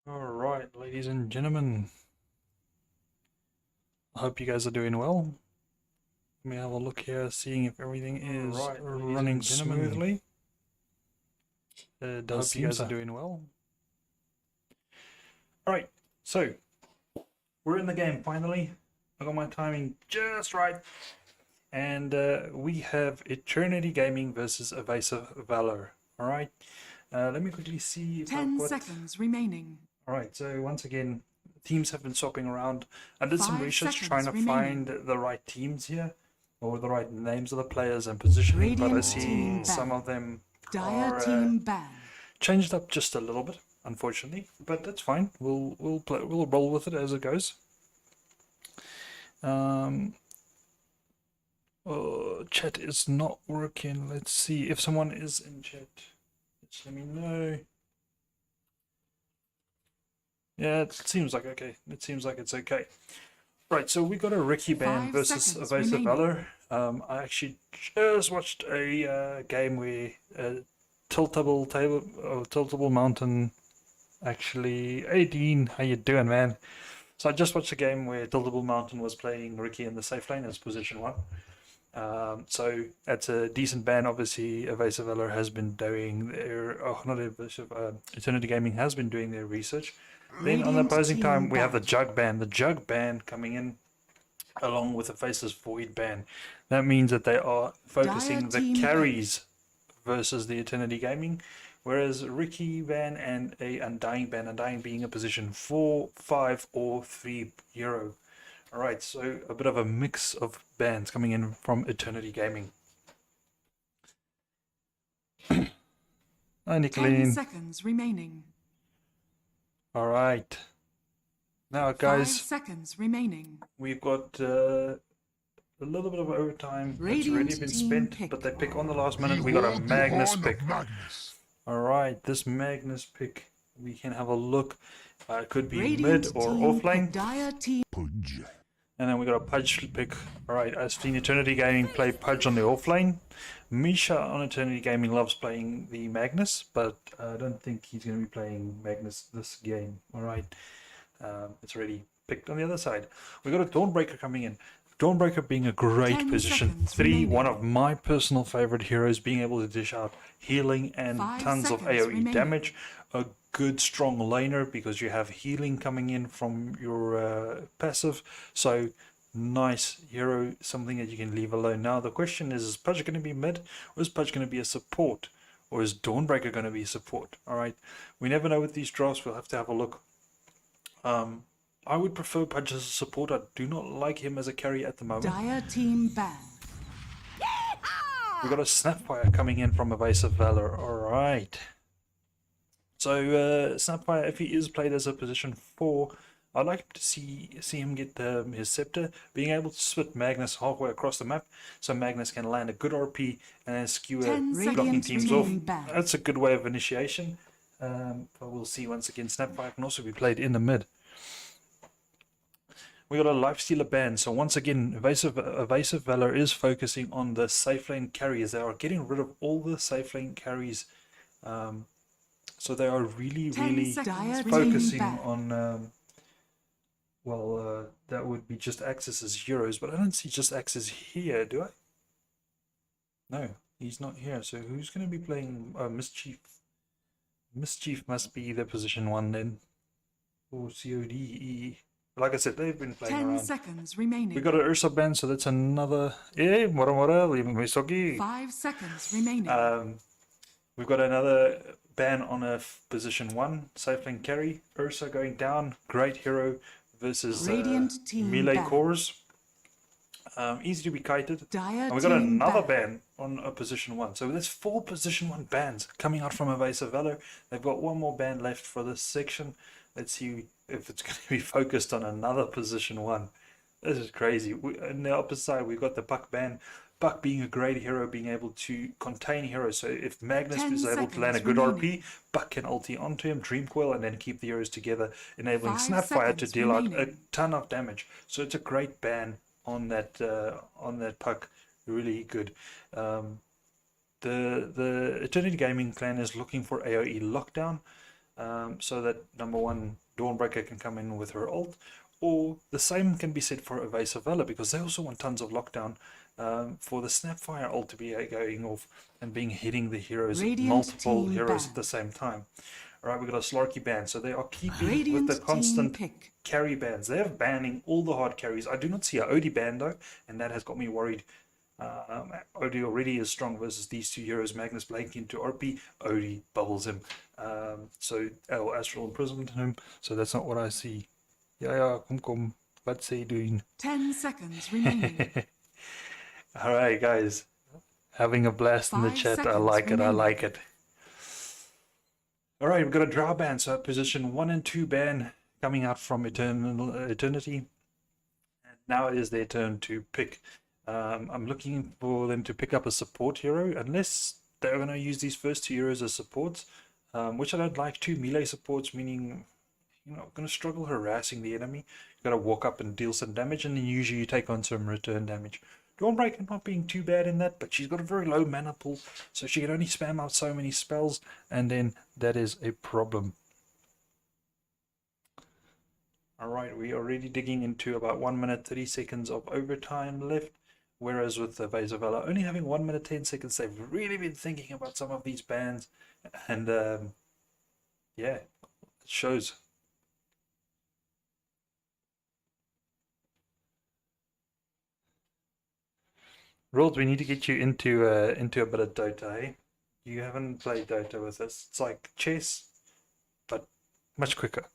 Alright, ladies and gentlemen, I hope you guys are doing well. Let me have a look here, seeing if everything is running smoothly. I hope you guys are doing well. Alright, so we're in the game finally. I got my timing just right. And we have Eternity Gaming versus Avasive Valour. Alright, let me quickly see if 10 seconds remaining. Alright, so once again, teams have been swapping around. I did some 5 research trying seconds to remaining. find the right teams here, or the right names of the players and positioning, but I Radiant see team some ban. of them Dire are team ban. changed up just a little bit, unfortunately. But that's fine. We'll roll with it as it goes. Chat is not working. Let's see if someone is in chat. Just let me know. Yeah, it seems like okay. It seems like it's okay. Right, so we got a Ricky ban 5 versus seconds Avasive remaining. Valour. I actually just watched a game where tiltable mountain. Actually, 18, how you doing, man? So I just watched a game where tiltable mountain was playing Ricky in the safe lane as position one. So that's a decent ban. Obviously, Avasive Valour has been doing their, not Avasive, Eternity Gaming has been doing their research. Then on the Radiant opposing team time, we have the ban. Jug ban. The Jug ban coming in along with the Faceless Void ban. That means that they are focusing the carries versus the Eternity Gaming, whereas Ricky ban and a Undying ban, Undying being a position 4, 5, or 3 hero. Alright, so a bit of a mix of bans coming in from Eternity Gaming. Hi, 10 Nicolene. seconds remaining. Alright. Now, guys, 5 seconds remaining. we've got a little bit of overtime that's already been spent, but they pick on the last minute. We got a Magnus pick. Alright, this Magnus pick, we can have a look. It could be mid or off lane. And then we got a Pudge pick. Alright, I've seen Eternity Gaming play Pudge on the off lane. Misha on Eternity Gaming loves playing the Magnus, but I don't think he's going to be playing Magnus this game. Alright, it's already picked on the other side. We got a Dawnbreaker coming in. Dawnbreaker being a great position 3, remaining. one of my personal favorite heroes, being able to dish out healing and tons of AoE remaining. damage. A good strong laner because you have healing coming in from your passive. So nice hero, something that you can leave alone. Now the question is Pudge going to be mid, or is Pudge going to be a support? Or is Dawnbreaker going to be support? Alright, we never know with these drafts, we'll have to have a look. I would prefer Pudge as a support. I do not like him as a carry at the moment. Dire team ban. We got a Snapfire coming in from Avasive Valour. Alright. So Snapfire, if he is played as a position 4, I'd like to see him get his Scepter, being able to split Magnus halfway across the map, so Magnus can land a good RP and then skewer blocking teams off. That's a good way of initiation. But we'll see once again. Snapfire can also be played in the mid. We got a Lifestealer ban, so once again, Avasive Valour is focusing on the safe lane carries. They are getting rid of all the safe lane carries. So they are really focusing on, that would be just Axis as heroes, but I don't see just Axis here, do I? No, he's not here, so who's going to be playing Mischief? Mischief must be the position 1 then, or CODE. Like I said, they've been playing 10 around. seconds remaining. We got an Ursa ban, so that's another... 5 seconds remaining. We've got another ban on a position 1, safe lane carry. Ursa going down, great hero versus melee cores. Easy to be kited. And we got another ban on a position 1. So there's 4 position 1 bans coming out from Avasive Valour. They've got one more ban left for this section. Let's see if it's going to be focused on another position 1. This is crazy. On the opposite side, we've got the Puck ban. Puck being a great hero, being able to contain heroes. So if Magnus is able to land a good RP, Puck can ulti onto him, Dream Coil, and then keep the heroes together, enabling Snapfire to deal out a ton of damage. So it's a great ban on that Puck. Really good. The Eternity Gaming clan is looking for AoE lockdown. so that number one Dawnbreaker can come in with her ult, or the same can be said for Avasive Valour, because they also want tons of lockdown for the Snapfire ult to be going off and being hitting the heroes, multiple heroes at the same time. Alright, we've got a Slarky ban, so they are keeping with the constant carry bans. They're banning all the hard carries. I do not see a Odie ban though, and that has got me worried. Odie already is strong versus these two heroes. Magnus Blake into RP, Odie bubbles him. Astral imprisonment him, so that's not what I see. Yeah, kom, what's he doing? 10 seconds remaining. Alright guys, having a blast in the chat. I like it, I like it. Alright, we've got a draw ban, so position 1 and 2 ban coming out from Eternity. And now it is their turn to pick. I'm looking for them to pick up a support hero, unless they're going to use these first two heroes as supports, which I don't like. Two melee supports, meaning you're not going to struggle harassing the enemy. You've got to walk up and deal some damage, and then usually you take on some return damage. Dawnbreaker not being too bad in that, but she's got a very low mana pool, so she can only spam out so many spells, and then that is a problem. Alright, we are already digging into about 1 minute 30 seconds of overtime left, whereas with the Avasive Valour only having 1 minute 10 seconds, they've really been thinking about some of these bans, and yeah, it shows. Rolls, we need to get you into a bit of Dota, eh? You haven't played Dota with us. It's like chess, but much quicker.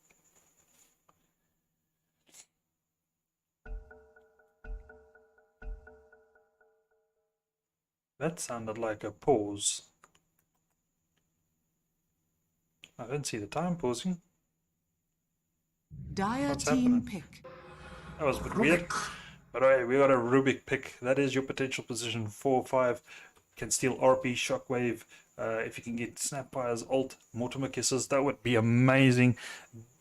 That sounded like a pause. I didn't see the time pausing. Dire team pick. That was a bit weird. But alright, we got a Rubik pick. That is your potential position 4 or 5. Can steal RP, Shockwave. If you can get Snapfire's ult, Mortimer Kisses, that would be amazing.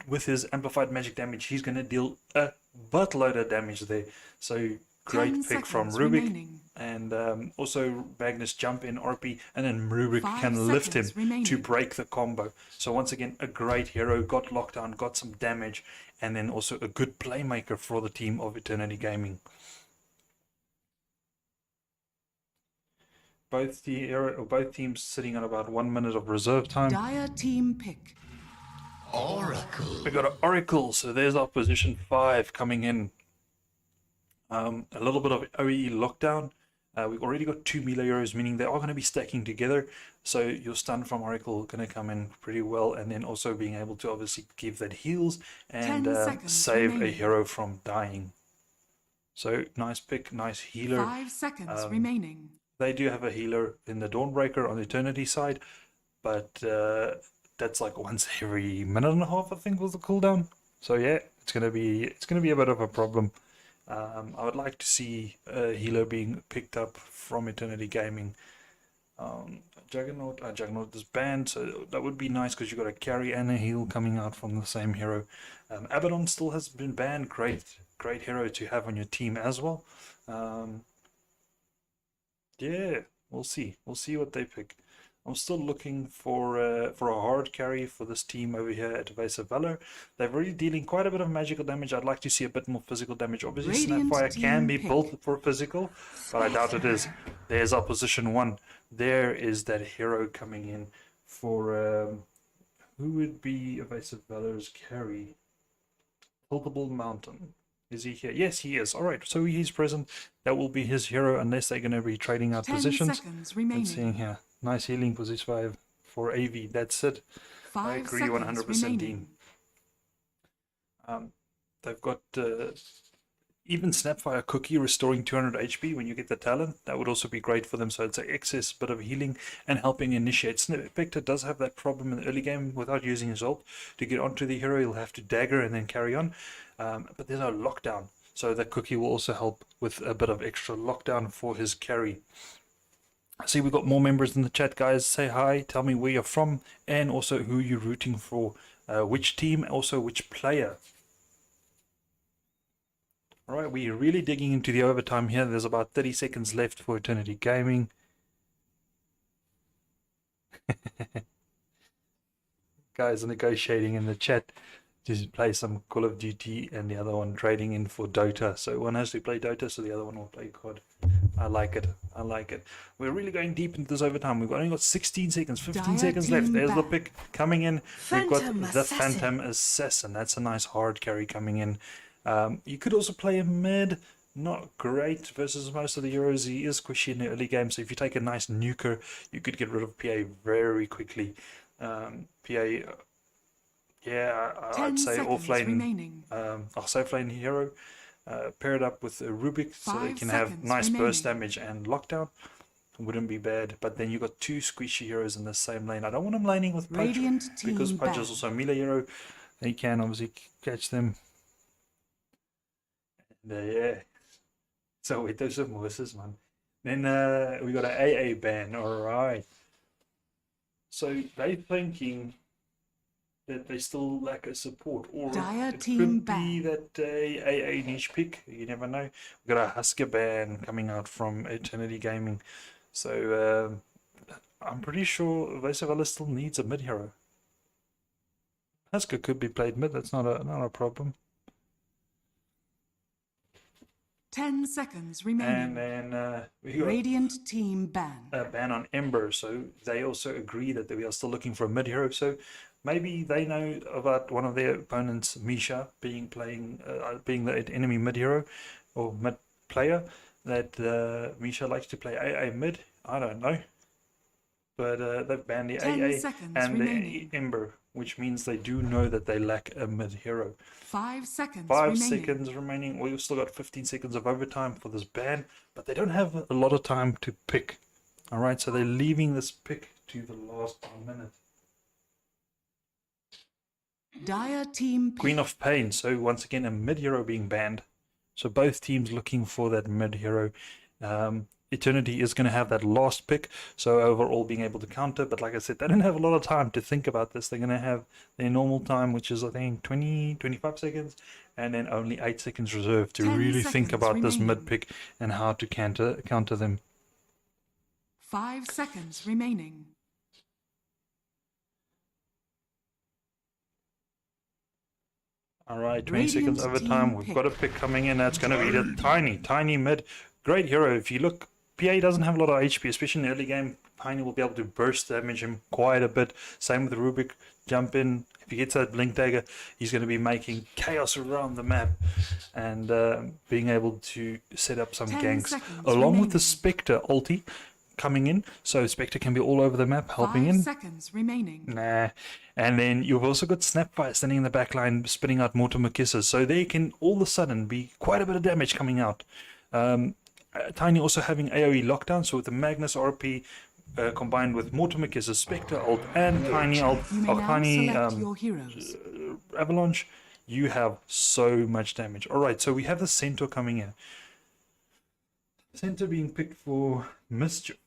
With his amplified magic damage, he's going to deal a buttload of damage there. So great pick from Rubik. Remaining. And also Magnus jump in RP, and then Rubik can lift him to break the combo. So once again, a great hero, got lockdown, got some damage, and then also a good playmaker for the team of Eternity Gaming. Both teams sitting on about 1 minute of reserve time. Dire team pick. Oracle. We got an Oracle, so there's our position 5 coming in. A little bit of OE lockdown. We've already got 2 melee heroes, meaning they are going to be stacking together. So your stun from Oracle going to come in pretty well, and then also being able to obviously give that heals and save a hero from dying. So nice pick, nice healer. 5 seconds remaining. They do have a healer in the Dawnbreaker on the Eternity side, but that's like once every minute and a half, I think, was the cooldown. So yeah, it's gonna be a bit of a problem. I would like to see a healer being picked up from Eternity Gaming. Juggernaut is banned, so that would be nice because you've got a carry and a heal coming out from the same hero. Abaddon still has been banned. Great hero to have on your team as well. Yeah, we'll see what they pick. I'm still looking for a hard carry for this team over here at Avasive Valour. They're really dealing quite a bit of magical damage. I'd like to see a bit more physical damage. Obviously, Snapfire can be built for physical, but I doubt it is. There's our position 1. There is that hero coming in for who would be Avasive Valour's carry? Tiltable Mountain. Is he here? Yes, he is. All right, so he's present. That will be his hero, unless they're going to be trading out 10 positions. seconds remaining. Let's see here. Nice healing position 5 for AV. That's it. 5 I agree 100%, remaining. Dean. They've got even Snapfire Cookie restoring 200 HP when you get the talent. That would also be great for them. So it's an excess bit of healing and helping initiate. Spectre does have that problem in the early game without using his ult. To get onto the hero, he'll have to dagger and then carry on. But there's no lockdown. So that Cookie will also help with a bit of extra lockdown for his carry. I see we've got more members in the chat, guys. Say hi, tell me where you're from, and also who you're rooting for, which team, also which player. Alright, we're really digging into the overtime here. There's about 30 seconds left for Eternity Gaming. guys are negotiating in the chat to play some Call of Duty and the other one trading in for Dota. So one has to play Dota, so the other one will play COD. I like it. I like it. We're really going deep into this overtime. We've only got 16 seconds, 15 seconds left. There's the pick coming in. We've got the Phantom Assassin. That's a nice hard carry coming in. You could also play a mid. Not great versus most of the heroes. He is squishy in the early game, so if you take a nice nuker, you could get rid of PA very quickly. PA, yeah, I'd say offlane, offlane hero. Pair it up with a Rubik so they can have nice burst damage and lockdown. Wouldn't be bad, but then you got two squishy heroes in the same lane. I don't want him laning with Pudge because Pudge is also a melee hero. He can obviously catch them. And, yeah. So we do some horses, man. Then we got an AA ban. All right. So they're thinking that they still lack a support, or it could be that AA niche pick. You never know. We got a Husker ban coming out from Eternity Gaming. So I'm pretty sure Avasive still needs a mid hero. Husker could be played mid. That's not a problem. 10 seconds remaining. And then we got Radiant team ban. A ban on Ember, so they also agree that we are still looking for a mid hero. So maybe they know about one of their opponents, Misha, being the enemy mid hero or mid player. That Misha likes to play AA mid. I don't know, but they've banned the AA and the Ember, which means they do know that they lack a mid hero. 5 seconds. 5 seconds remaining. We've still got 15 seconds of overtime for this ban, but they don't have a lot of time to pick. All right, so they're leaving this pick to the last minute. Dire team pick. Queen of Pain. So once again, a mid hero being banned. So both teams looking for that mid hero. Eternity is going to have that last pick, so overall being able to counter, but like I said, they don't have a lot of time to think about this. They're going to have their normal time, which is I think 25 seconds, and then only 8 seconds reserved to really think about this mid pick and how to counter them. 5 seconds remaining. All right, 20 seconds overtime. We've got a pick coming in. That's going to be the tiny mid. Great hero. If you look, PA doesn't have a lot of HP, especially in the early game. Tiny will be able to burst damage him quite a bit. Same with Rubik. Jump in. If he gets that blink dagger, he's going to be making chaos around the map and being able to set up some ganks. Along with the Spectre ulti coming in, so Spectre can be all over the map helping 5 in. seconds remaining. And then you've also got Snapfire standing in the back line spitting out Mortimer Kisses, so they can all of a sudden be quite a bit of damage coming out. Tiny also having AoE lockdown, so with the Magnus RP combined with Mortimer Kisses, Spectre ult, and Tiny ult, Tiny Avalanche, you have so much damage. Alright, so we have the Centaur coming in. Centaur being picked for Mischief.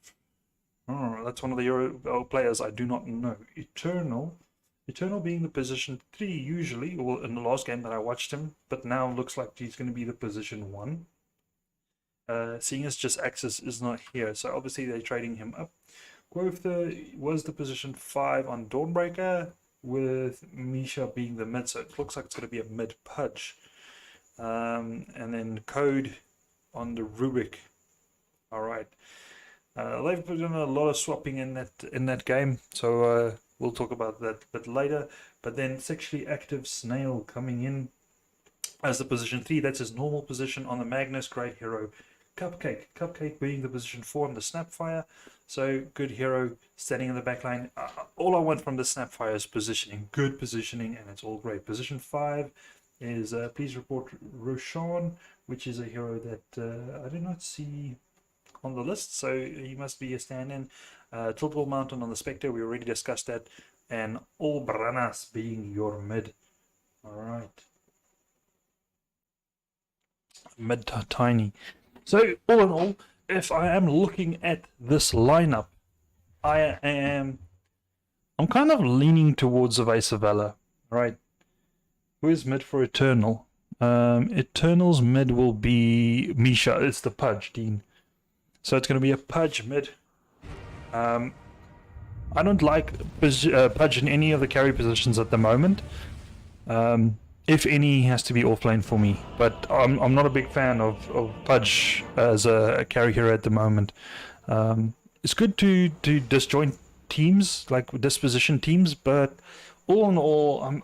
Oh, that's one of the Euro players I do not know. Eternal being the position 3 usually, or in the last game that I watched him, but now looks like he's going to be the position 1. Seeing as just Axis is not here, so obviously they're trading him up. Quotha was the position 5 on Dawnbreaker, with Misha being the mid, so it looks like it's going to be a mid Pudge. And then Code on the Rubik. Alright. They've put in a lot of swapping in that game, so we'll talk about that a bit later. But then Sexually Active Snail coming in as the position 3. That's his normal position on the Magnus. Great hero. Cupcake being the position 4 on the Snapfire. So good hero standing in the back line. All I want from the Snapfire is positioning. Good positioning, and it's all great. Position 5 is please report Roshan, which is a hero that I do not see on the list, so he must be a stand-in. Tiltwell Mountain on the Spectre, we already discussed that, and all Branas being your mid. Alright. Mid Tiny. So all in all, if I am looking at this lineup, I'm kind of leaning towards Avasive Valour. Right. Who is mid for Eternal? Eternal's mid will be Misha. It's the Pudge, Dean. So it's going to be a Pudge mid. I I don't like Pudge in any of the carry positions at the moment. If any, he has to be offlane for me. But I'm not a big fan of Pudge as a carry hero at the moment. It's good to disjoint teams, like disposition teams, but all in all,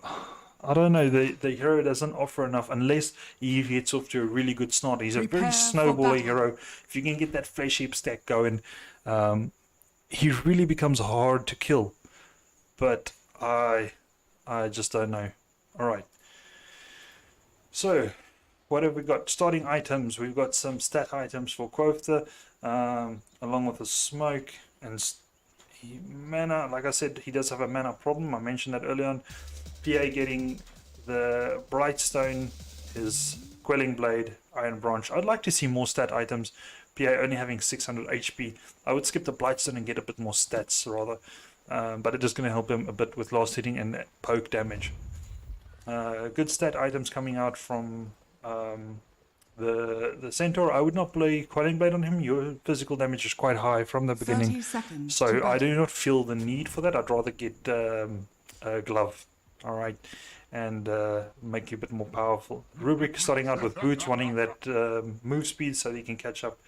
I don't know, the hero doesn't offer enough unless he gets off to a really good start. He's a very Prepare for snowballer battle. hero. If you can get that flesh heap stack going, he really becomes hard to kill. But I just don't know. Alright. So, what have we got? Starting items. We've got some stat items for Quothta, along with the smoke and mana. Like I said, he does have a mana problem. I mentioned that earlier on. PA getting the Brightstone, his Quelling Blade, Iron Branch. I'd like to see more stat items. PA only having 600 HP. I would skip the Blightstone and get a bit more stats rather. But it is going to help him a bit with last hitting and poke damage. Good stat items coming out from the Centaur. I would not play Quelling Blade on him. Your physical damage is quite high from the 30 beginning. seconds. So to I battle. do not feel the need for that. I'd rather get a glove. Alright. And make you a bit more powerful. Rubric starting out with boots, wanting that move speed so that he can catch up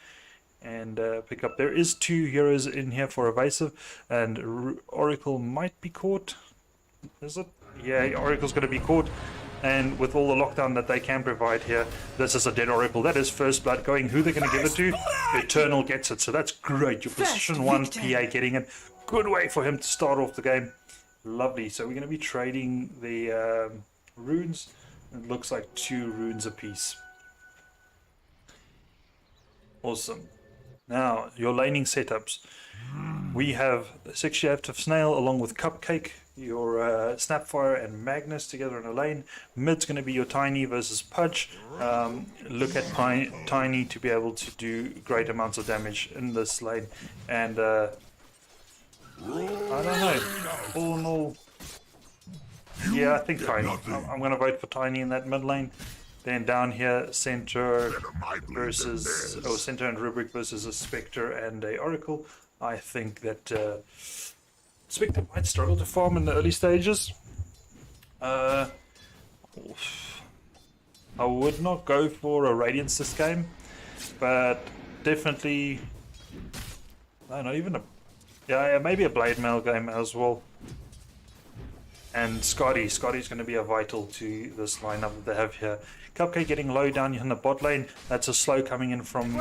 and pick up. There is 2 heroes in here for Avasive, and Oracle might be caught. Is it? Yeah, Oracle's going to be caught. And with all the lockdown that they can provide here, this is a dead Oracle. That is first blood going. Who they're going to give it to? Eternal gets it. So that's great. Your position 1 PA getting it. Good way for him to start off the game. Lovely. So we're going to be trading the runes. It looks like 2 runes apiece. Awesome. Now, your laning setups. We have 6 Shaft of Snail along with Cupcake, your Snapfire and Magnus together in a lane. Mid's going to be your Tiny versus Pudge. Look at Tiny to be able to do great amounts of damage in this lane. And I don't know. All in all, yeah, I think Tiny. I'm going to vote for Tiny in that mid lane. Then down here, Center versus Center and Rubric versus a Spectre and a Oracle. I think that Spectre might struggle to farm in the early stages. I would not go for a Radiance this game, but definitely, I don't know, even a maybe a Blade Mail game as well. And Scotty's going to be a vital to this lineup that they have here. Cupcake getting low down in the bot lane. That's a slow coming in from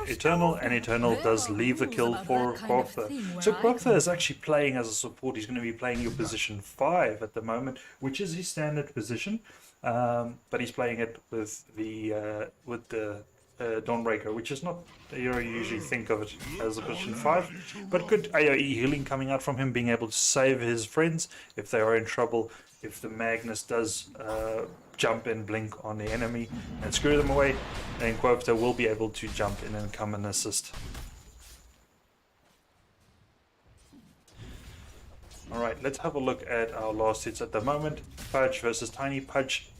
Eternal, and Eternal does leave the kill for Quothta. So Quothta is actually playing as a support. He's going to be playing your position 5 at the moment, which is his standard position. But he's playing it with the Dawnbreaker, which is not the hero you usually think of it as a position 5, but good AoE healing coming out from him, being able to save his friends if they are in trouble, if the Magnus does jump and blink on the enemy and screw them away, then Quothta will be able to jump in and come and assist. Alright, let's have a look at our last hits at the moment. Pudge versus Tiny. Pudge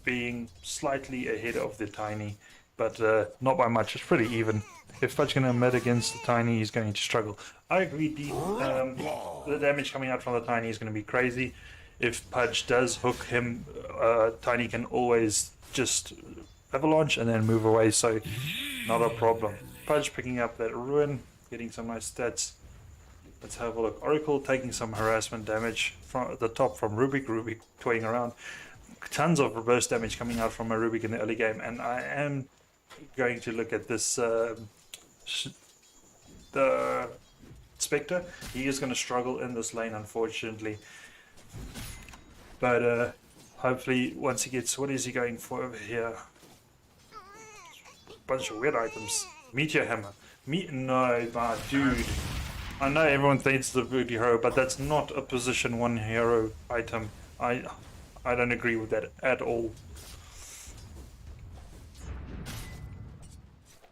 being slightly ahead of the Tiny, but not by much. It's pretty even. If Pudge can mid against the Tiny, he's going to struggle. I agree, the damage coming out from the Tiny is going to be crazy. If Pudge does hook him, Tiny can always just avalanche and then move away, so not a problem. Pudge picking up that Ruin, getting some nice stats. Let's have a look. Oracle taking some harassment damage from the top from Rubik. Rubik toying around. Tons of reverse damage coming out from a Rubik in the early game, and I am going to look at this the Spectre. He is going to struggle in this lane, unfortunately, but hopefully once he gets, what is he going for over here? Bunch of weird items. Meteor Hammer. No, my dude. I know everyone thinks the booty hero, but that's not a position 1 hero item. I don't agree with that at all.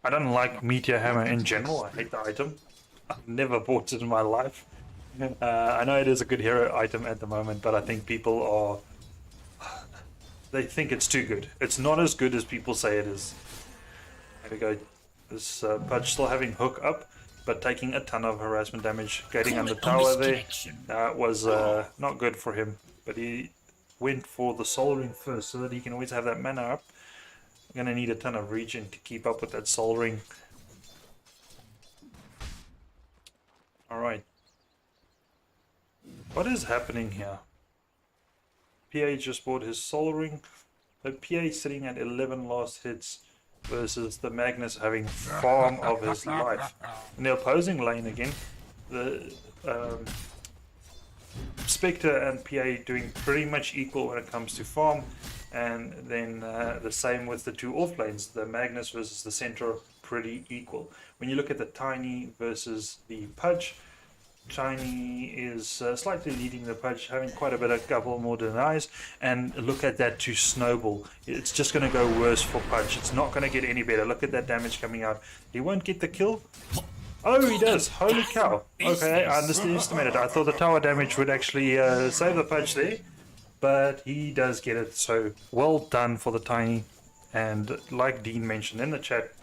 I don't like Meteor Hammer in general. I hate the item. I've never bought it in my life. I know it is a good hero item at the moment, but I think people they think it's too good. It's not as good as people say it is. There we go. This Pudge still having hook up, but taking a ton of harassment damage, getting under tower there, was not good for him. But he went for the Soul Ring first so that he can always have that mana up. I'm going to need a ton of regen to keep up with that Soul Ring. Alright. What is happening here? PA just bought his Soul Ring. But PA sitting at 11 last hits versus the Magnus having farm of his life. In the opposing lane again, the Spectre and PA doing pretty much equal when it comes to farm. And then the same with the two off lanes, the Magnus versus the Centaur, pretty equal. When you look at the Tiny versus the Pudge, Tiny is slightly leading the Pudge, having quite a bit, a couple more denies, and look at that to snowball. It's just going to go worse for Pudge. It's not going to get any better. Look at that damage coming out. He won't get the kill. Oh, he does. Holy cow. Okay, I underestimated. I thought the tower damage would actually save the Pudge there, but he does get it. So well done for the Tiny. And like Dean mentioned in the chat,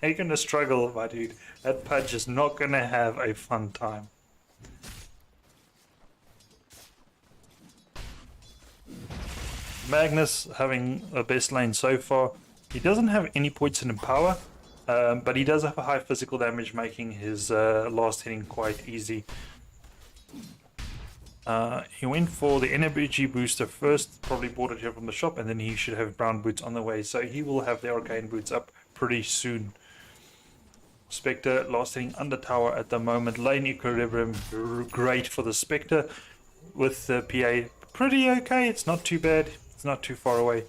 they're going to struggle, my dude. That Pudge is not going to have a fun time. Magnus having a best lane so far. He doesn't have any poison in power, but he does have a high physical damage, making his last hitting quite easy. He went for the energy booster first, probably bought it here from the shop, and then he should have brown boots on the way, so he will have the arcane boots up pretty soon. Spectre last hitting under tower at the moment. Lane equilibrium great for the Spectre, with the PA pretty okay. It's not too bad. It's not too far away.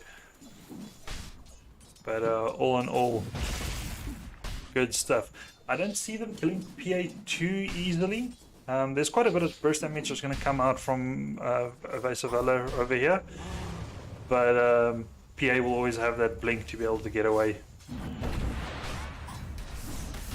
But all in all, good stuff. I don't see them killing PA too easily. There's quite a bit of burst damage that's going to come out from Avasive Valour over here. But PA will always have that blink to be able to get away.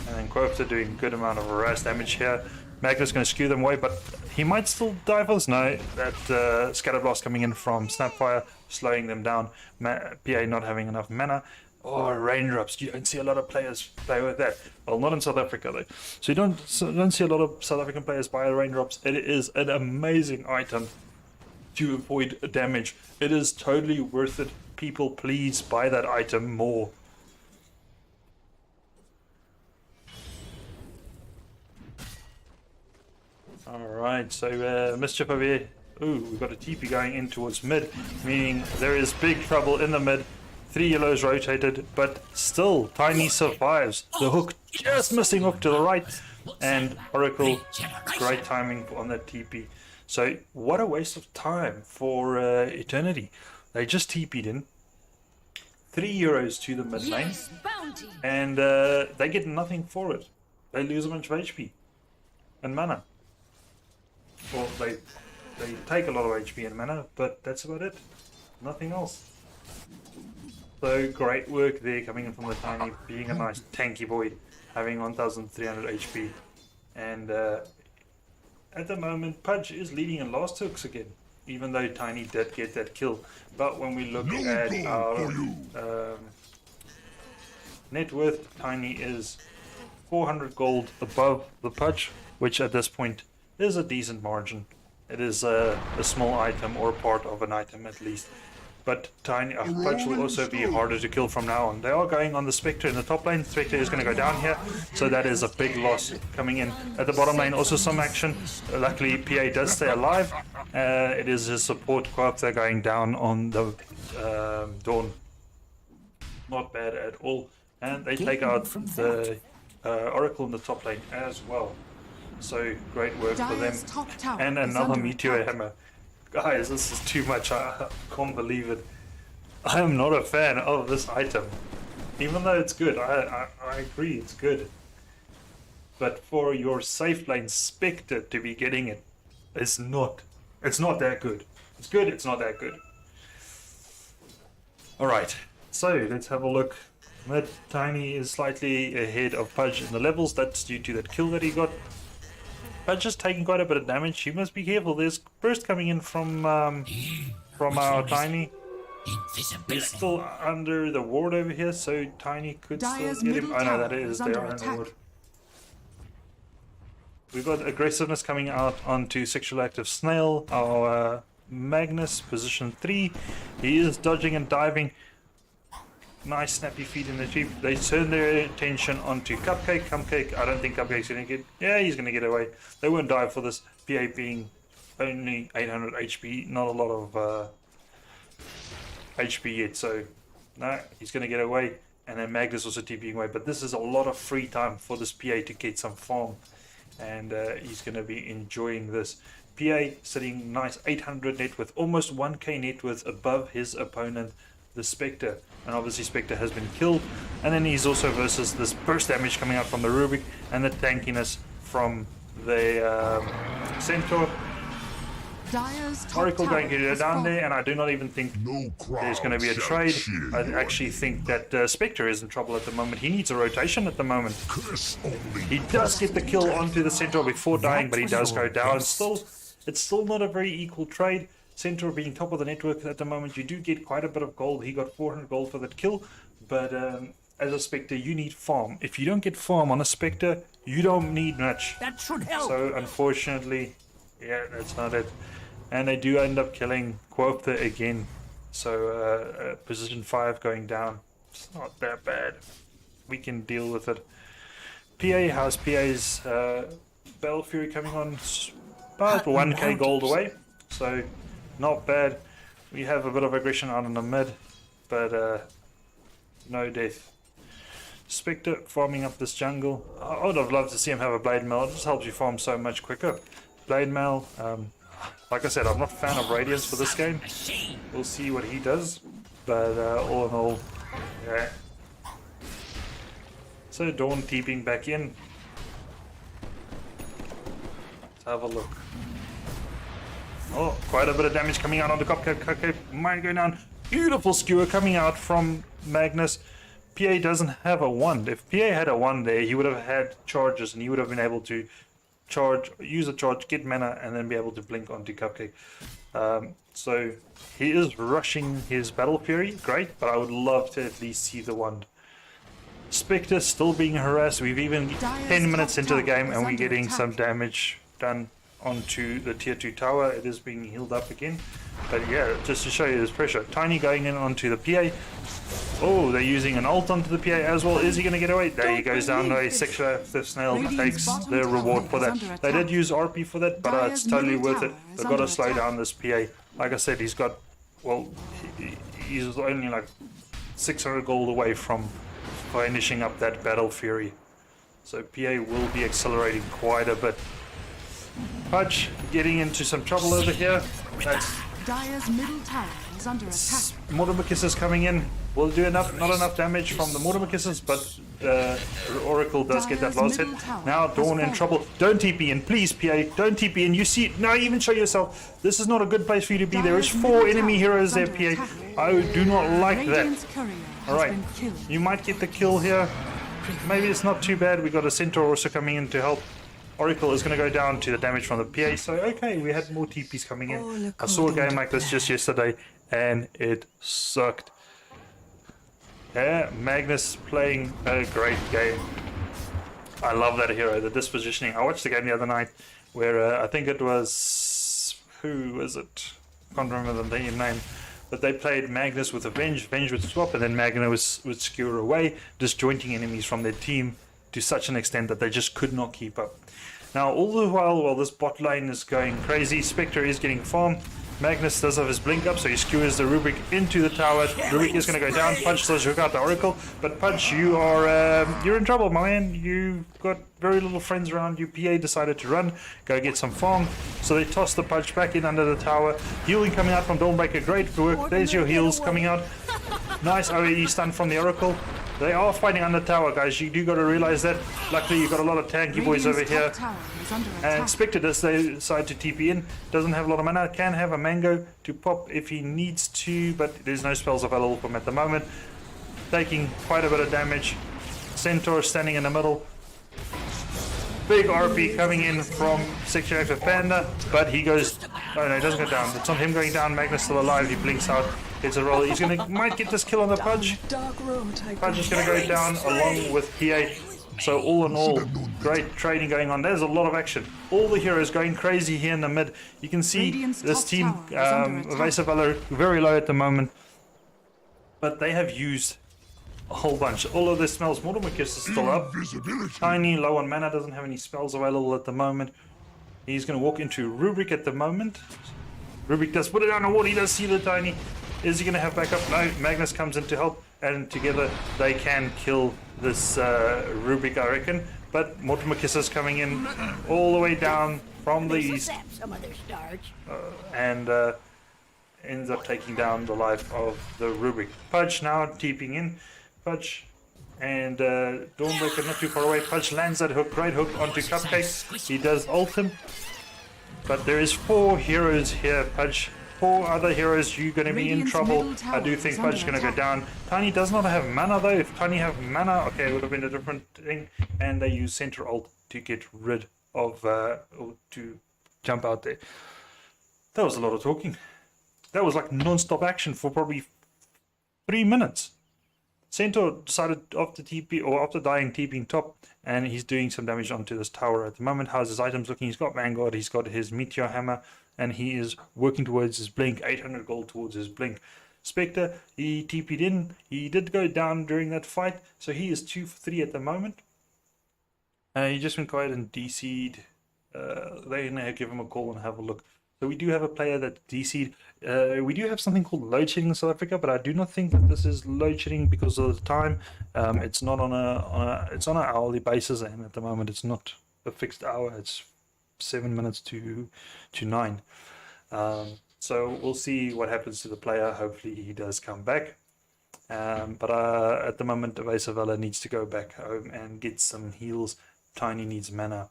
And then Quotes are doing a good amount of harass damage here. Magnus going to skew them away, but he might still die for this. No, that Scatter Blast coming in from Snapfire, slowing them down. PA not having enough mana. Oh, raindrops. You don't see a lot of players play with that. Well, not in South Africa, though. So you don't see a lot of South African players buy raindrops. It is an amazing item to avoid damage. It is totally worth it. People, please buy that item more. Alright, so Mischief over here. Ooh, we've got a TP going in towards mid, meaning there is big trouble in the mid. 3 yellows rotated, but still Tiny survives. The hook just missing off to the right, and Oracle, great timing on that TP. So what a waste of time for Eternity. They just TP'd in. 3 euros to the mid lane, and they get nothing for it. They lose a bunch of HP and mana. Well, they take a lot of HP and mana, but that's about it. Nothing else. So great work there coming in from the Tiny, being a nice tanky boy, having 1300 HP. And at the moment, Pudge is leading in last hooks again, even though Tiny did get that kill. But when we look at our net worth, Tiny is 400 gold above the Pudge, which at this point is a decent margin. It is a small item, or part of an item at least. But Pudge will also be harder to kill from now on. They are going on the Spectre in the top lane. Spectre is going to go down here, so that is a big loss coming in. At the bottom lane, also some action. Luckily, PA does stay alive. It is his support Quapta going down on the Dawn. Not bad at all. And they take out the Oracle in the top lane as well. So great work for them. And another Meteor Hammer. Guys, this is too much. I can't believe it. I am not a fan of this item. Even though it's good, I agree it's good. But for your safe lane Spectre to be getting it, it's not that good. It's good, it's not that good. Alright, so let's have a look. That Tiny is slightly ahead of Pudge in the levels. That's due to that kill that he got. Pudge is taking quite a bit of damage. You must be careful. There's burst coming in from our Tiny. He's still under the ward over here, so Tiny could still get him. Oh no, that is there on the ward. We've got aggressiveness coming out onto Sexual Active Snail, our Magnus, position 3. He is dodging and diving. Nice snappy feet in the Jeep. They turn their attention onto Cupcake. Cupcake, I don't think Cupcake's going to get... Yeah, he's going to get away. They won't dive for this. PA being only 800 HP, not a lot of HP yet, so no, he's going to get away. And then Magnus also TPing away. But this is a lot of free time for this PA to get some farm. And he's going to be enjoying this. PA sitting nice 800 net with almost 1k net worth above his opponent, the Spectre. And obviously Spectre has been killed. And then he's also versus this burst damage coming out from the Rubik and the tankiness from the Centaur. Oracle going to go down there, and I do not even think there's going to be a trade. I actually think that Spectre is in trouble at the moment. He needs a rotation at the moment. He does get the kill onto the Centaur before dying, but he does go down. It's still not a very equal trade. Centaur being top of the network at the moment, you do get quite a bit of gold. He got 400 gold for that kill, but as a Spectre, you need farm. If you don't get farm on a Spectre, you don't need much. That should help. So unfortunately, yeah, that's not it. And they do end up killing Quopta again. So position 5 going down. It's not that bad. We can deal with it. PA, how's PA's Battle Fury coming on? About 1k gold away. So not bad. We have a bit of aggression out in the mid. But no death. Spectre farming up this jungle. I would have loved to see him have a Blade Mail. It just helps you farm so much quicker. Blade Mail. Like I said, I'm not a fan of Radiance for this game. We'll see what he does. But all in all, yeah. So Dawn TPing back in. Let's have a look. Oh, quite a bit of damage coming out on the Cupcake. Cupcake might go down. Beautiful skewer coming out from Magnus. PA doesn't have a wand. If PA had a wand there, he would have had charges and he would have been able to charge, use a charge, get mana, and then be able to blink onto Cupcake. So he is rushing his Battle Fury, great, but I would love to at least see the wand. Spectre still being harassed. We've even 10 minutes into the game and we're getting some damage done onto the tier 2 tower. It is being healed up again. But yeah, just to show you this pressure. Tiny going in onto the PA. Oh, they're using an ult onto the PA as well. Is he going to get away? There he goes down. The Sexual Active Snail takes the reward for that. They did use RP for that, but it's totally worth it. They've got to slow down this PA. Like I said, he's got, well, he's only like 600 gold away from finishing up that Battle Fury. So PA will be accelerating quite a bit. Pudge getting into some trouble over here. That's Dire's middle tower is under attack. Mortimer Kisses coming in. Will do enough, not enough damage from the Mortimer Kisses, but Oracle does get that last hit. Now Dawn in trouble. Don't TP in, please PA. Don't TP in. You see, no, even show yourself. This is not a good place for you to be. There is 4 enemy heroes there, PA. I do not like that. Alright, you might get the kill here. Maybe it's not too bad. We got a Centaur also coming in to help. Oracle is going to go down to the damage from the PA, so okay, we had more TPs coming in. I saw a game like this just yesterday, and it sucked. Yeah, Magnus playing a great game. I love that hero, the dispositioning. I watched the game the other night, where I think it was... who was it? I can't remember the name. But they played Magnus with a Venge would swap, and then Magnus would skewer away, disjointing enemies from their team to such an extent that they just could not keep up. Now, all the while this bot lane is going crazy, Spectre is getting farm. Magnus does have his blink up, so he skewers the Rubik into the tower. Rubik is going to go down. Pudge does hook out the Oracle, but Pudge, you're in trouble, my man. You've got very little friends around you. PA decided to run, go get some farm, so they toss the Pudge back in under the tower. Healing coming out from Dawnbreaker, great work. There's your heals coming out. Nice OAE stun from the Oracle. They are fighting under tower, guys. You do got to realize that. Luckily, you've got a lot of tanky boys over here. And Spectre does decide to TP in. Doesn't have a lot of mana. Can have a mango to pop if he needs to, but there's no spells available for him at the moment. Taking quite a bit of damage. Centaur standing in the middle. Big RP coming in from Sexual Active Panda, but he goes... Oh no, he doesn't go down. It's not him going down. Magnus still alive. He blinks out. Gets a roll. He's might get this kill on the Pudge. Pudge is going to go down along with PA. So all in all, great trading going on. There's a lot of action. All the heroes going crazy here in the mid. You can see Radiant's this top team, tower is under attack. Avasive Valour, very low at the moment. But they have used a whole bunch. All of their spells. Mortimerkiss is still up. Tiny, low on mana, doesn't have any spells available at the moment. He's going to walk into Rubric at the moment. Rubric does put it down the wall. He does see the Tiny. Is he going to have backup? No. Magnus comes in to help, and together they can kill this Rubric, I reckon. But Mortimerkiss is coming in all the way down from the east, and ends up taking down the life of the Rubric. Pudge now TPing in. Pudge and Dawnbreaker not too far away. Pudge lands that hook, great hook onto Cupcake. He does ult him. But there is 4 heroes here, Pudge. 4 other heroes, you're going to be in trouble. I do think Pudge is going to go down. Tiny does not have mana though. If Tiny have mana, okay, it would have been a different thing. And they use center ult to get rid of, or to jump out there. That was a lot of talking. That was like non-stop action for probably 3 minutes. Centaur decided after TP, or after dying, TPing top, and he's doing some damage onto this tower at the moment. How's his items looking? He's got Vanguard, he's got his Meteor Hammer, and he is working towards his Blink, 800 gold towards his Blink. Spectre, he TP'd in, he did go down during that fight, so he is 2 for 3 at the moment. He just went quiet and DC'd. They're going to give him a call and have a look. So we do have a player that DC'd. We do have something called load shedding in South Africa, but I do not think that this is load shedding because of the time. It's not on it's on an hourly basis, and at the moment it's not a fixed hour. It's 7 minutes to 9. So we'll see what happens to the player. Hopefully he does come back. But at the moment, Avasive Valour needs to go back home and get some heals. Tiny needs mana,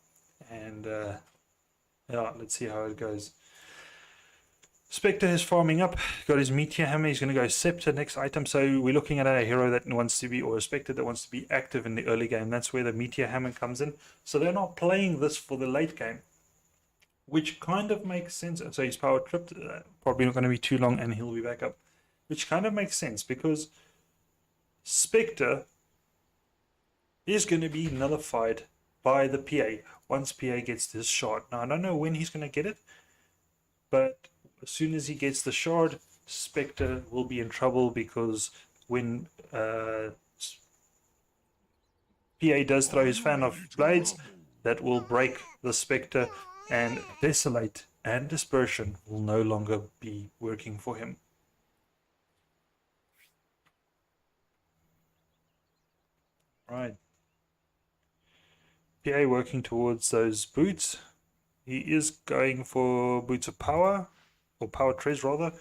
and yeah, let's see how it goes. Spectre is farming up, got his Meteor Hammer, he's going to go Scepter next item. So we're looking at a hero that wants to be, or a Spectre that wants to be active in the early game. That's where the Meteor Hammer comes in. So they're not playing this for the late game, which kind of makes sense. So he's power tripped, probably not going to be too long, and he'll be back up, which kind of makes sense because Spectre is going to be nullified by the PA once PA gets this shard. Now I don't know when he's going to get it, but as soon as he gets the shard, Spectre will be in trouble, because when PA does throw his fan of blades, that will break the Spectre, and Desolate and Dispersion will no longer be working for him. Right. PA working towards those boots. He is going for Boots of Power, or Power Tres rather.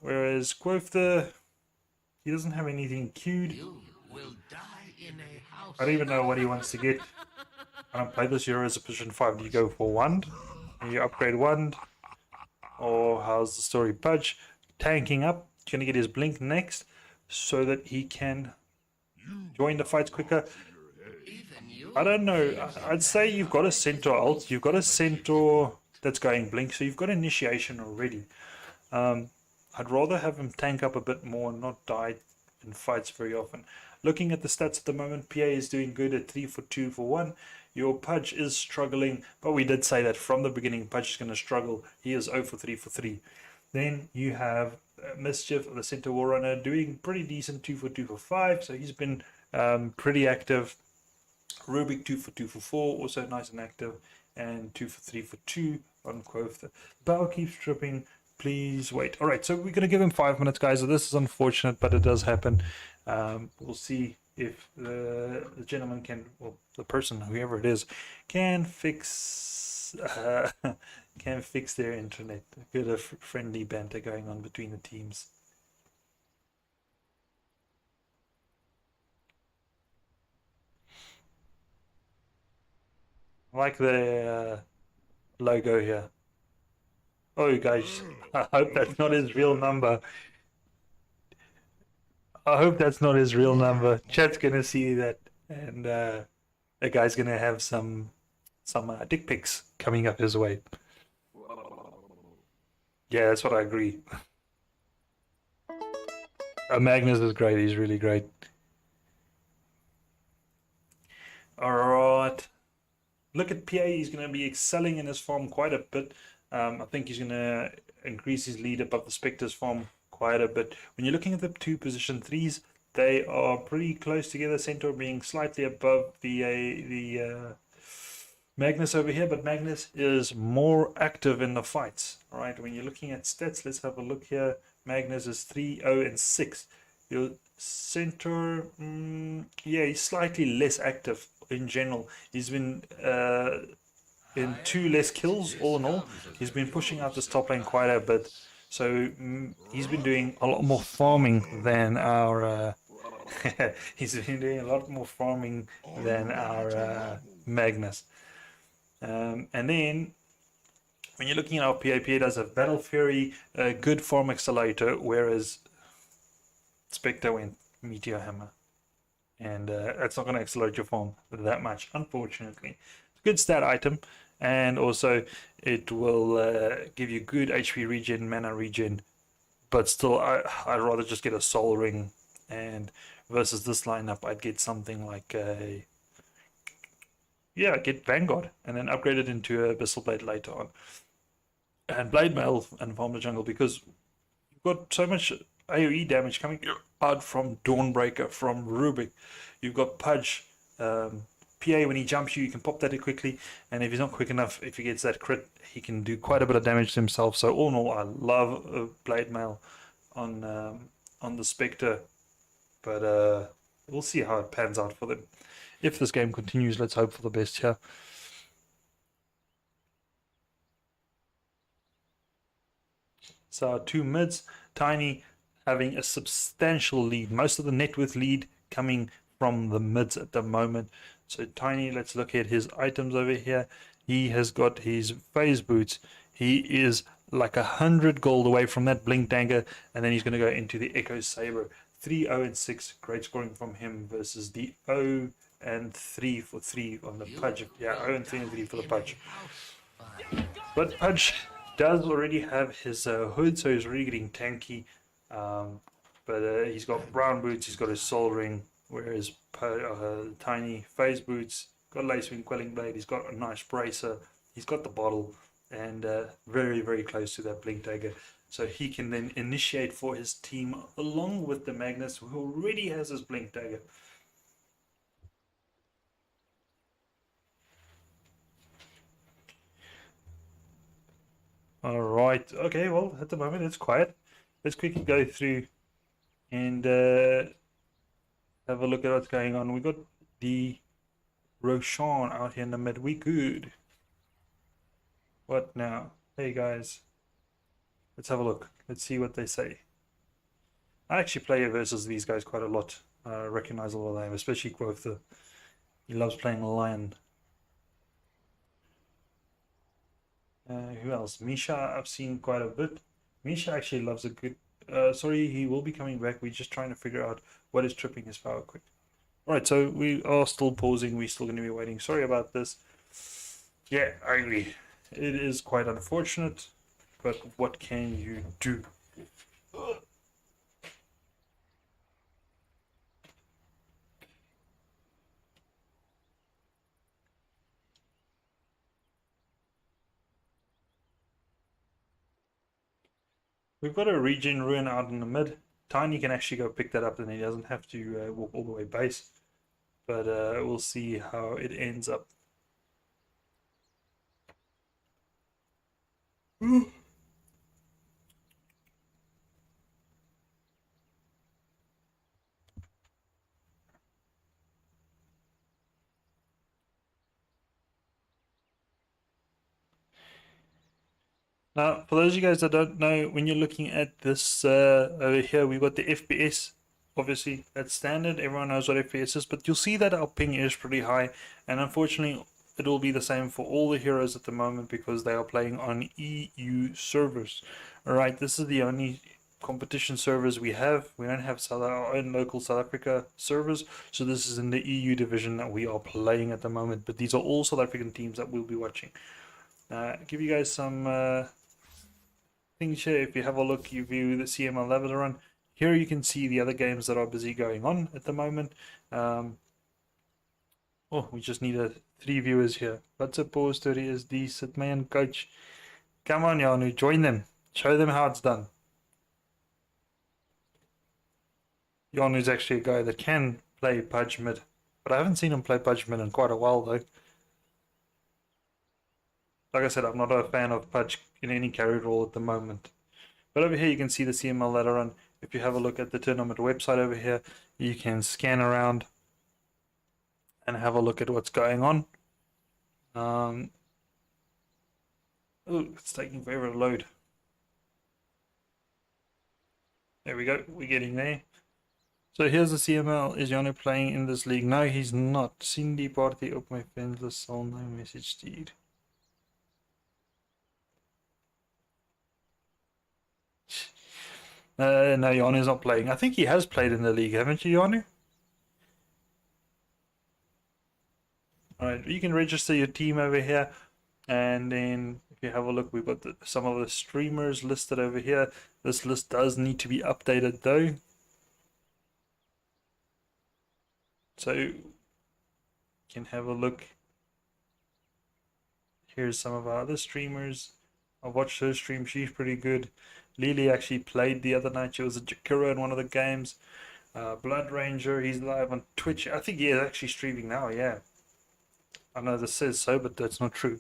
Whereas Quoth, he doesn't have anything queued. I don't even know what he wants to get. I don't play this hero as a position 5. Do you go for Wand? Do you upgrade Wand? Or how's the story? Pudge tanking up. He's going to get his Blink next so that he can join the fights quicker. I don't know. I'd say you've got a Centaur ult. You've got a Centaur that's going Blink, so you've got initiation already. I'd rather have him tank up a bit more and not die in fights very often. Looking at the stats at the moment, PA is doing good at 3 for 2 for 1. Your Pudge is struggling, but we did say that from the beginning, Pudge is going to struggle. He is 0 for 3 for 3. Then you have Mischief, the Centaur War Runner, doing pretty decent, 2 for 2 for 5, so he's been pretty active. Rubik 2 for 2 for 4, also nice and active, and 2 for 3 for 2 on Quoth. The bow keeps tripping. Please wait. All right, so we're going to give him 5 minutes, guys. So this is unfortunate, but it does happen. We'll see if the gentleman can, well, the person, whoever it is, can fix their internet. A bit of friendly banter going on between the teams. I like the logo here. Oh, guys, I hope that's not his real number. I hope that's not his real number. Chat's gonna see that, and the guy's gonna have some dick pics coming up his way. Yeah, that's what I agree. Magnus is great. He's really great. Alright. Look at PA, he's going to be excelling in his farm quite a bit. I think he's going to increase his lead above the Spectre's farm quite a bit. When you're looking at the two position threes, they are pretty close together. Centaur being slightly above the Magnus over here, but Magnus is more active in the fights. All right, when you're looking at stats, let's have a look here. Magnus is 3-0-6. Your Centaur, yeah, he's slightly less active in general. He's been in 2 less kills all in all. He's been pushing out this top lane quite a bit. So he's been doing a lot more farming than our. He's been doing a lot more farming than our Magnus. And then when you're looking at our PAP, it does a Battle Fury, a good farm accelerator, whereas Spectre went Meteor Hammer. And that's not going to accelerate your farm that much, unfortunately. It's a good stat item, and also it will give you good HP regen, mana regen, but still I'd rather just get a Soul Ring, and versus this lineup I'd get something like a get Vanguard and then upgrade it into a Abyssal Blade later on. And Blade Mail and Farm the Jungle, because you've got so much AoE damage coming out from Dawnbreaker, from Rubik. You've got Pudge, PA, when he jumps you can pop that quickly, and if he's not quick enough, if he gets that crit, he can do quite a bit of damage to himself. So all in all, I love Blade Mail on the Spectre, but we'll see how it pans out for them. If this game continues, let's hope for the best here. So our two mids, Tiny having a substantial lead. Most of the net worth lead coming from the mids at the moment. So Tiny, let's look at his items over here. He has got his phase boots. He is like 100 gold away from that blink dagger, and then he's going to go into the Echo Saber. 3-0-6, great scoring from him versus the 0-3 for 3 on the Pudge. Yeah, 0-3 and 3 for the Pudge. But Pudge does already have his hood, so he's already getting tanky. But he's got brown boots, he's got his Soul Ring, whereas Tiny phase boots, got Lacewing Quelling Blade, he's got a nice bracer, he's got the bottle, and very, very close to that blink dagger. So he can then initiate for his team along with the Magnus, who already has his blink dagger. All right. Okay. Well, at the moment it's quiet. Let's quickly go through and have a look at what's going on. We got the Roshan out here in the mid. We good. What now? Hey guys. Let's have a look. Let's see what they say. I actually play versus these guys quite a lot. I recognize a lot of them, especially Quotha. He loves playing Lion. Who else? Misha, I've seen quite a bit. Misha actually loves a good... sorry, he will be coming back. We're just trying to figure out what is tripping his power quick. Alright, so we are still pausing. We're still going to be waiting. Sorry about this. Yeah, I agree. It is quite unfortunate, but what can you do? We've got a regen ruin out in the mid. Tiny can actually go pick that up, and he doesn't have to walk all the way base. But we'll see how it ends up. Now, for those of you guys that don't know, when you're looking at this over here, we've got the FPS. Obviously, that's standard. Everyone knows what FPS is, but you'll see that our ping is pretty high. And unfortunately, it will be the same for all the heroes at the moment because they are playing on EU servers. Alright, this is the only competition servers we have. We don't have our own local South Africa servers, so this is in the EU division that we are playing at the moment. But these are all South African teams that we'll be watching. Give you guys some things here. If you have a look, you view the CML level run. Here you can see the other games that are busy going on at the moment. Oh, we just need 3 viewers here. What's a poor story is the sit man coach. Come on, Janu, join them. Show them how it's done. Janu's actually a guy that can play Pudge mid, but I haven't seen him play Pudge mid in quite a while though. Like I said, I'm not a fan of Pudge in any carry role at the moment. But over here you can see the CML ladder on. If you have a look at the tournament website over here, you can scan around and have a look at what's going on. Oh, it's taking forever to load. There we go, we're getting there. So here's the CML. Is Janu playing in this league? No, he's not. Cindy party op my friends list, sal no message stuur. No, Janu's not playing. I think he has played in the league, haven't you, Janu? Alright, you can register your team over here, and then if you have a look, we've got some of the streamers listed over here. This list does need to be updated though. So you can have a look. Here's some of our other streamers. I watched her stream, she's pretty good. Lily actually played the other night. She was a Jakura in one of the games. Blood Ranger, he's live on Twitch. I think he is actually streaming now, yeah. I know this says so, but that's not true.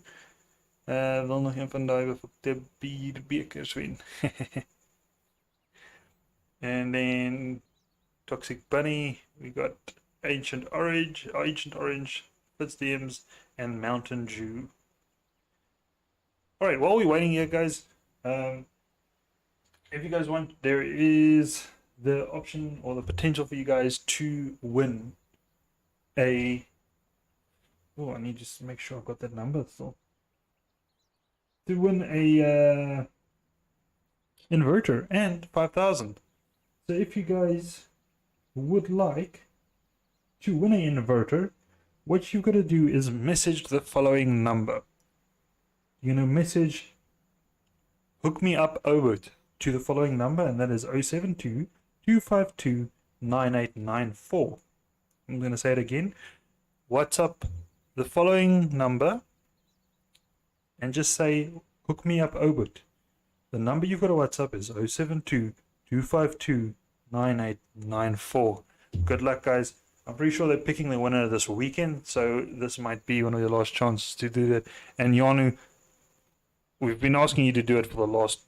Wil nog een van die op de bierbekers win. And then Toxic Bunny, we got Ancient Orange, FitzDMs, and Mountain Dew. Alright, while we're waiting here, guys, if you guys want, there is the option or the potential for you guys to win a... Oh, I need to make sure I've got that number still. To win a inverter and 5,000. So if you guys would like to win an inverter, what you've got to do is message the following number. You're going to message hook me up over to the following number, and that is 072 252 9894. I'm going to say it again. WhatsApp the following number and just say hook me up over. The number you've got to WhatsApp is 072 252 9894. Good luck, guys. I'm pretty sure they're picking the winner this weekend, so this might be one of your last chances to do that. And Janu, we've been asking you to do it for the last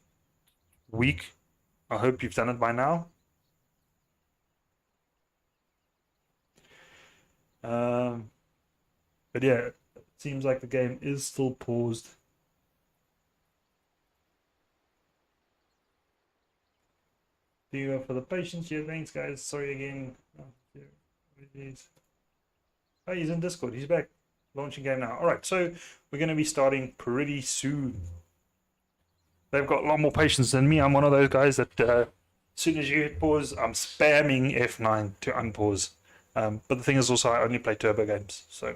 week. I hope you've done it by now. But yeah, it seems like the game is still paused. Thank you for the patience here. Thanks, guys. Sorry again. Oh, he's in Discord. He's back. Launching game now. Alright, so we're going to be starting pretty soon. They've got a lot more patience than me. I'm one of those guys that as soon as you hit pause, I'm spamming F9 to unpause. But the thing is also I only play turbo games, so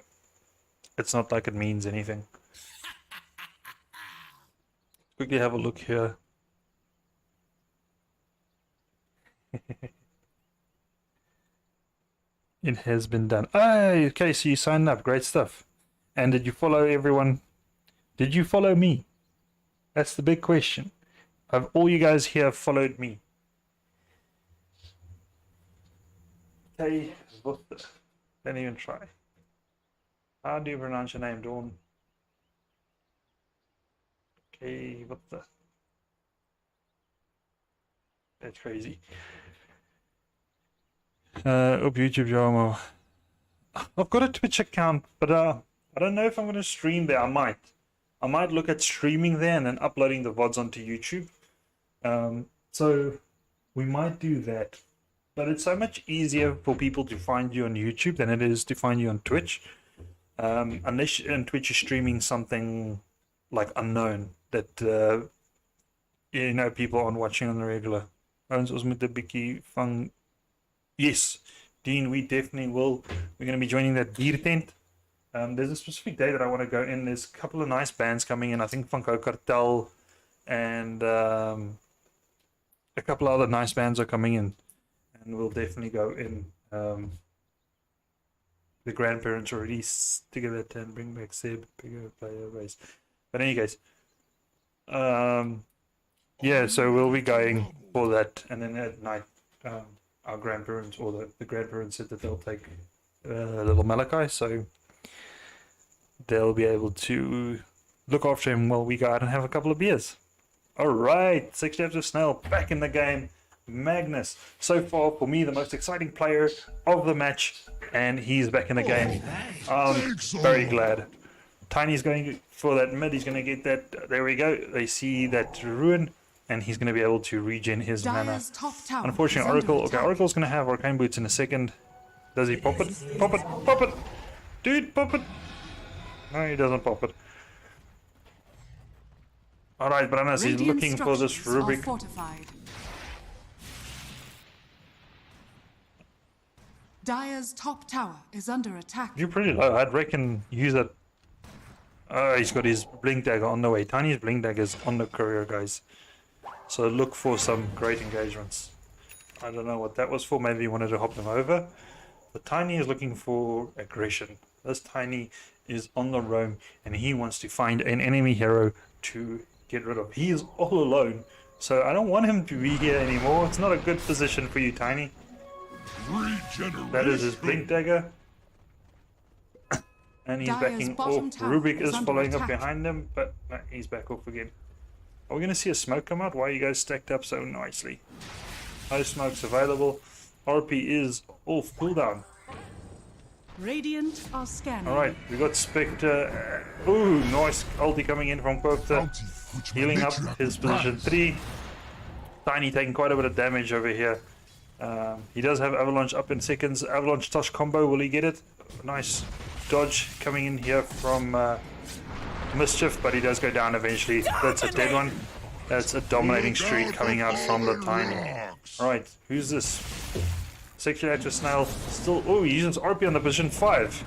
it's not like it means anything. Quickly have a look here. It has been done. Ah, okay, so you signed up. Great stuff. And did you follow everyone? Did you follow me? That's the big question. Have all you guys here followed me? Okay, don't even try. How do you pronounce your name, Dawn? Okay, what the? That's crazy. Op YouTube, Jamo. I've got a Twitch account, but I don't know if I'm going to stream there. I might look at streaming there and then uploading the VODs onto YouTube. So we might do that. But it's so much easier for people to find you on YouTube than it is to find you on Twitch. Unless on Twitch you're streaming something like unknown that people aren't watching on the regular. Ons met 'n bietjie van... Yes, Dean, we definitely will. We're going to be joining that beer tent. There's a specific day that I want to go in. There's a couple of nice bands coming in. I think Funko Cartel and a couple of other nice bands are coming in. And we'll definitely go in. the grandparents already together and bring back Seb, bigger player race. But anyways, yeah, so we'll be going for that, and then at night, our grandparents or the grandparents said that they'll take little Malachi, so they'll be able to look after him while we go out and have a couple of beers. All right, 6 Steps of Snail back in the game. Magnus, so far for me the most exciting player of the match, and he's back in the game. I'm very glad. Tiny's going for that mid, he's going to get that, there we go, they see that ruin, and he's going to be able to regen his mana. Unfortunately, Oracle's going to have Arcane Boots in a second. Does he pop it? Pop it, pop it! Dude, pop it! No, he doesn't pop it. Alright, Branas, he's looking for this Rubik. Dire's top tower is under attack. You're pretty low. I'd reckon use that. Oh, he's got his Blink Dagger on the way. Tiny's Blink Dagger is on the courier, guys. So look for some great engagements. I don't know what that was for. Maybe he wanted to hop them over. But Tiny is looking for aggression. This Tiny is on the roam, and he wants to find an enemy hero to get rid of. He is all alone. So I don't want him to be here anymore. It's not a good position for you, Tiny. That is his Blink Dagger. And he's backing off. Rubik is following up behind him, but no, he's back off again. Are we going to see a smoke come out? Why are you guys stacked up so nicely? No smokes available. RP is off cooldown. Radiant are scanning. Alright, we got Spectre. Ooh, nice ulti coming in from Quota. Healing up his position 3. Tiny taking quite a bit of damage over here. He does have Avalanche up in seconds. Avalanche Tosh combo, will he get it? Nice dodge coming in here from Mischief, but he does go down eventually. That's a dead one. That's a dominating streak coming out from the Tiny. Alright, who's this? Sexual Actor Snail still. Oh, he uses RP on the position 5.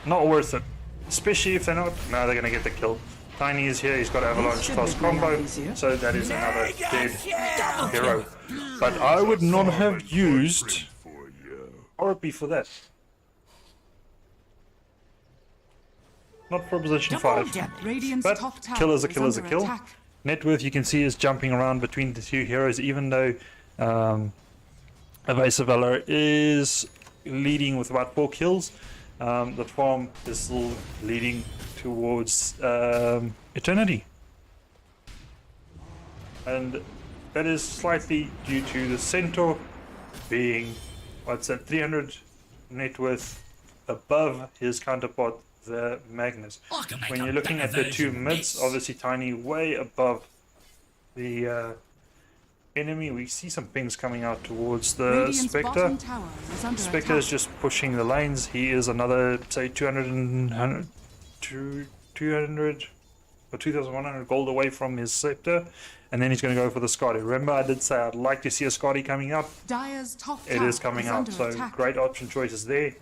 Not worth it. Especially if they're not. No, they're going to get the kill. Tiny is here, he's got Avalanche Toss combo, so that is another dead hero. But I would not have used RP for that. Not for position 5. But kill is a kill is a kill. Net worth, you can see, is jumping around between the two heroes, even though Avasive Valour is leading with about 4 kills. The farm is still leading towards Eternity. And that is slightly due to the Centaur being, what's that, 300 net worth above his counterpart, the Magnus. When you're looking at the two mids, obviously Tiny way above the enemy. We see some pings coming out towards the Spectre. Spectre is just pushing the lanes. He is another, say, 200 or 2,100 gold away from his Scepter, and then he's going to go for the Scotty. Remember, I did say I'd like to see a Scotty coming out. It is coming out, so great option choices there,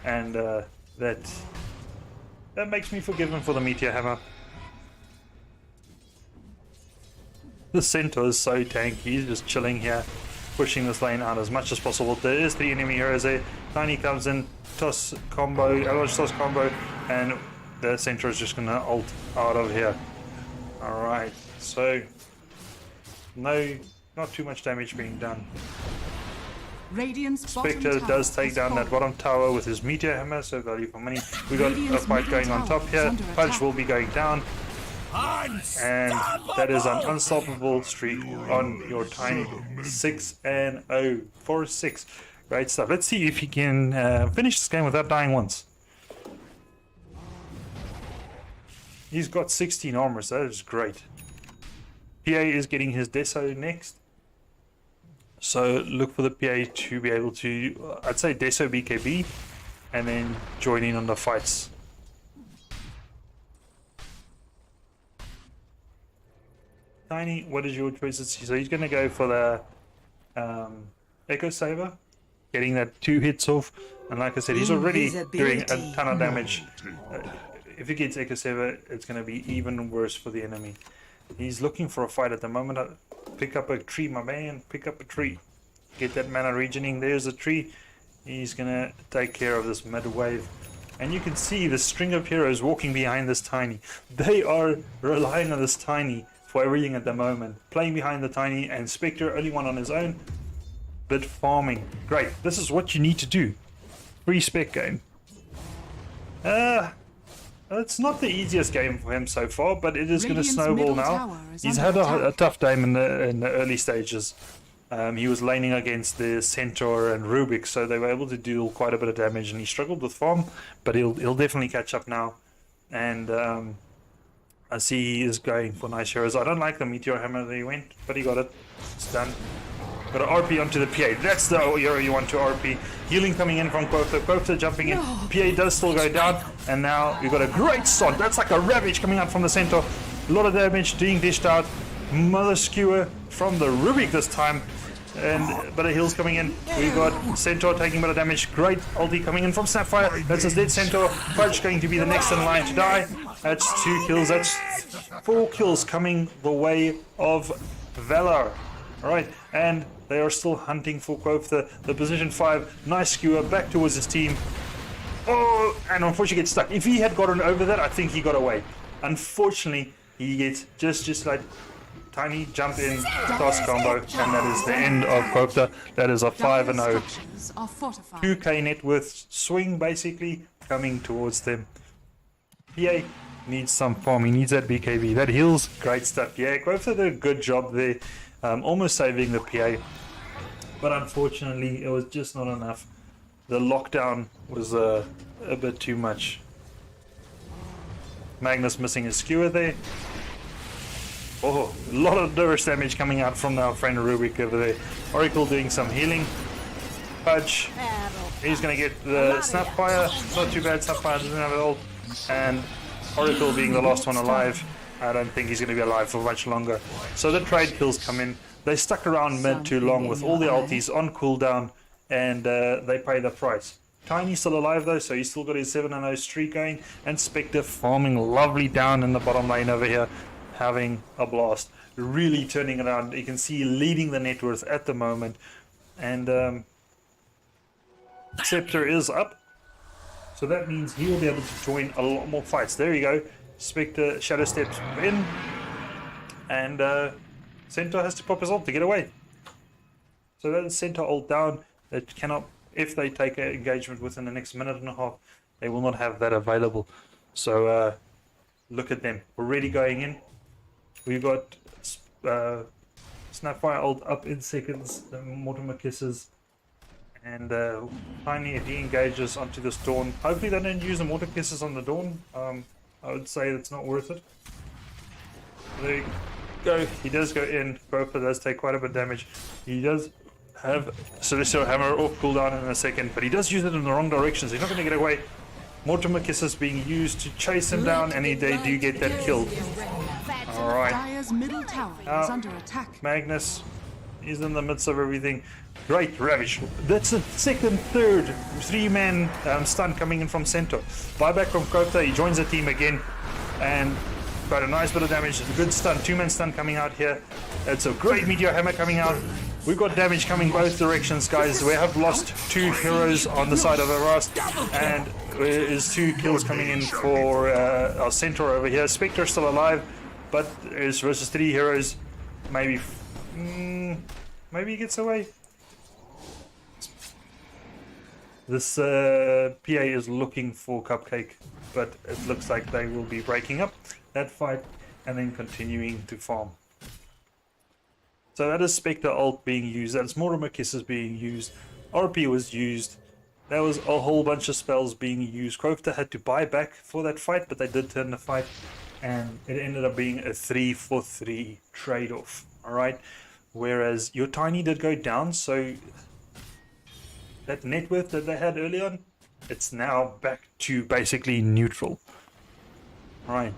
and that makes me forgive him for the Meteor Hammer. The Centaur is so tanky, he's just chilling here, pushing this lane out as much as possible. There is 3 enemy heroes there. Tiny comes in, toss combo, avalanche toss combo, and the Centaur is just going to ult out of here. Alright, so no, not too much damage being done. Spectre does take down that bottom tower with his Meteor Hammer, so value for money. We got a fight going on top here. Punch will be going down. And that is an unstoppable streak on your Tiny. 6-0, 4-6. Great stuff. Let's see if he can finish this game without dying once. He's got 16 armor, so that is great. PA is getting his Deso next. So look for the PA to be able to, I'd say Deso BKB, and then join in on the fights. Tiny, what is your choices? So he's going to go for the Echo Saver, getting that 2 hits off, and like I said, he's already doing a ton of damage. If he gets Echo Saver, it's going to be even worse for the enemy. He's looking for a fight at the moment. Pick up a tree, my man. Pick up a tree. Get that mana regening. There's a tree. He's gonna take care of this mid wave. And you can see the string of heroes walking behind this Tiny. They are relying on this Tiny for everything at the moment. Playing behind the Tiny, and Spectre only one on his own, but farming. Great, this is what you need to do. Free spec game. It's not the easiest game for him so far, but it is going to snowball now. He's had a tough game in the early stages. He was laning against the Centaur and Rubik, so they were able to deal quite a bit of damage, and he struggled with farm, but he'll definitely catch up now. And I see he is going for nice heroes. I don't like the Meteor Hammer that he went, but he got it. It's done. Got an RP onto the PA. That's the hero you want to RP. Healing coming in from Quota. Quota jumping in. PA does still go down, and now we've got a great start. That's like a Ravage coming out from the Centaur. A lot of damage being dished out. Mother Skewer from the Rubik this time. And but a heal's coming in. We got Centaur taking a bit of damage. Great ulti coming in from Sapphire. That's his dead Centaur. Fudge going to be the next in line to die. That's 2 kills. That's 4 kills coming the way of Valour. Alright, and they are still hunting for Quoth. The position 5. Nice skewer back towards his team. Oh, and unfortunately gets stuck. If he had gotten over that, I think he got away. Unfortunately, he gets just like Tiny jump in, toss combo, and that is the end of Quota. That is a 5-0. 2k net worth swing basically coming towards them. PA needs some farm. He needs that BKB. That heals. Great stuff. Yeah, Quota did a good job there. Almost saving the PA. But unfortunately, it was just not enough. The lockdown was a bit too much. Magnus missing his skewer there. Oh, a lot of duress damage coming out from our friend Rubik over there. Oracle doing some healing. Fudge. He's going to get the Snapfire. Not too bad. Snapfire doesn't have it all. And Oracle being the last one alive. I don't think he's going to be alive for much longer. So the trade kills come in. They stuck around mid too long with all the ultis on cooldown. And they pay the price. Tiny's still alive though, so he's still got his 7-0 streak going. And Spectre farming lovely down in the bottom lane over here. Having a blast, really turning around. You can see leading the net worth at the moment, and Scepter is up, so that means he will be able to join a lot more fights. There you go. Spectre shadow steps in, and Centaur has to pop his ult to get away. So that is Centaur ult down. It cannot, if they take an engagement within the next minute and a half, they will not have that available. So look at them already going in. We've got Snapfire ult up in seconds, the Mortimer kisses, and Tiny, if he engages onto this Dawn, hopefully they don't use the Mortar kisses on the Dawn. I would say it's not worth it. There you go, he does go in. Groper does take quite a bit of damage. He does have Celestial Hammer off cooldown in a second, but he does use it in the wrong direction, so he's not going to get away. Mortimer kisses being used to chase him down, and they do get that kill. Alright. Magnus is in the midst of everything. Great Ravage. That's the second, third 3-man stun coming in from Centaur. Buyback from Kota. He joins the team again and got a nice bit of damage. A good stun. 2-man stun coming out here. It's a great Meteor Hammer coming out. We've got damage coming both directions, guys. We have lost 2 heroes on the side of Avast, and there is 2 kills coming in for our Centaur over here. Spectre still alive, but it's versus 3 heroes. Maybe he gets away. This PA is looking for Cupcake, but it looks like they will be breaking up that fight and then continuing to farm. So that is Spectre ult being used, that's Mortimer Kisses being used, RP was used, there was a whole bunch of spells being used. Crofter had to buy back for that fight, but they did turn the fight, and it ended up being a 3-for-3 trade-off, alright? Whereas your Tiny did go down, so that net worth that they had early on, it's now back to basically neutral. Alright,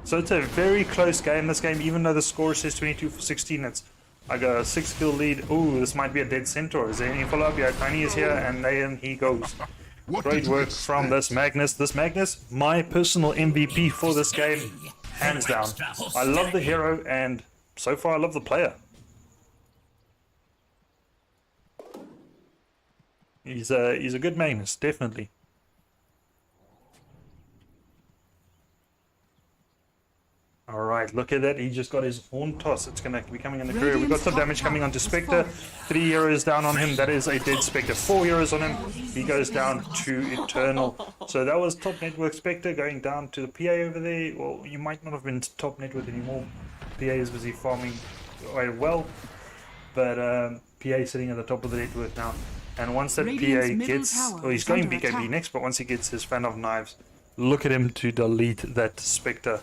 so it's a very close game, this game, even though the score says 22-16, it's I got a 6-kill lead. Ooh, this might be a dead Centaur. Is there any follow-up? Yeah, Tiny is here, and then he goes. Great work from this Magnus. This Magnus, my personal MVP for this game, hands down. I love the hero, and so far I love the player. He's a good Magnus, definitely. Alright, look at that. He just got his horn toss. It's going to be coming in the career. We've got some damage coming onto Spectre. 3 heroes down on him. That is a dead Spectre. 4 heroes on him. He goes down to Eternal. So that was top network Spectre going down to the PA over there. Well, you might not have been top network anymore. PA is busy farming quite well. But PA sitting at the top of the network now. And once that PA gets... Well, he's going BKB next, but once he gets his fan of knives, look at him to delete that Spectre.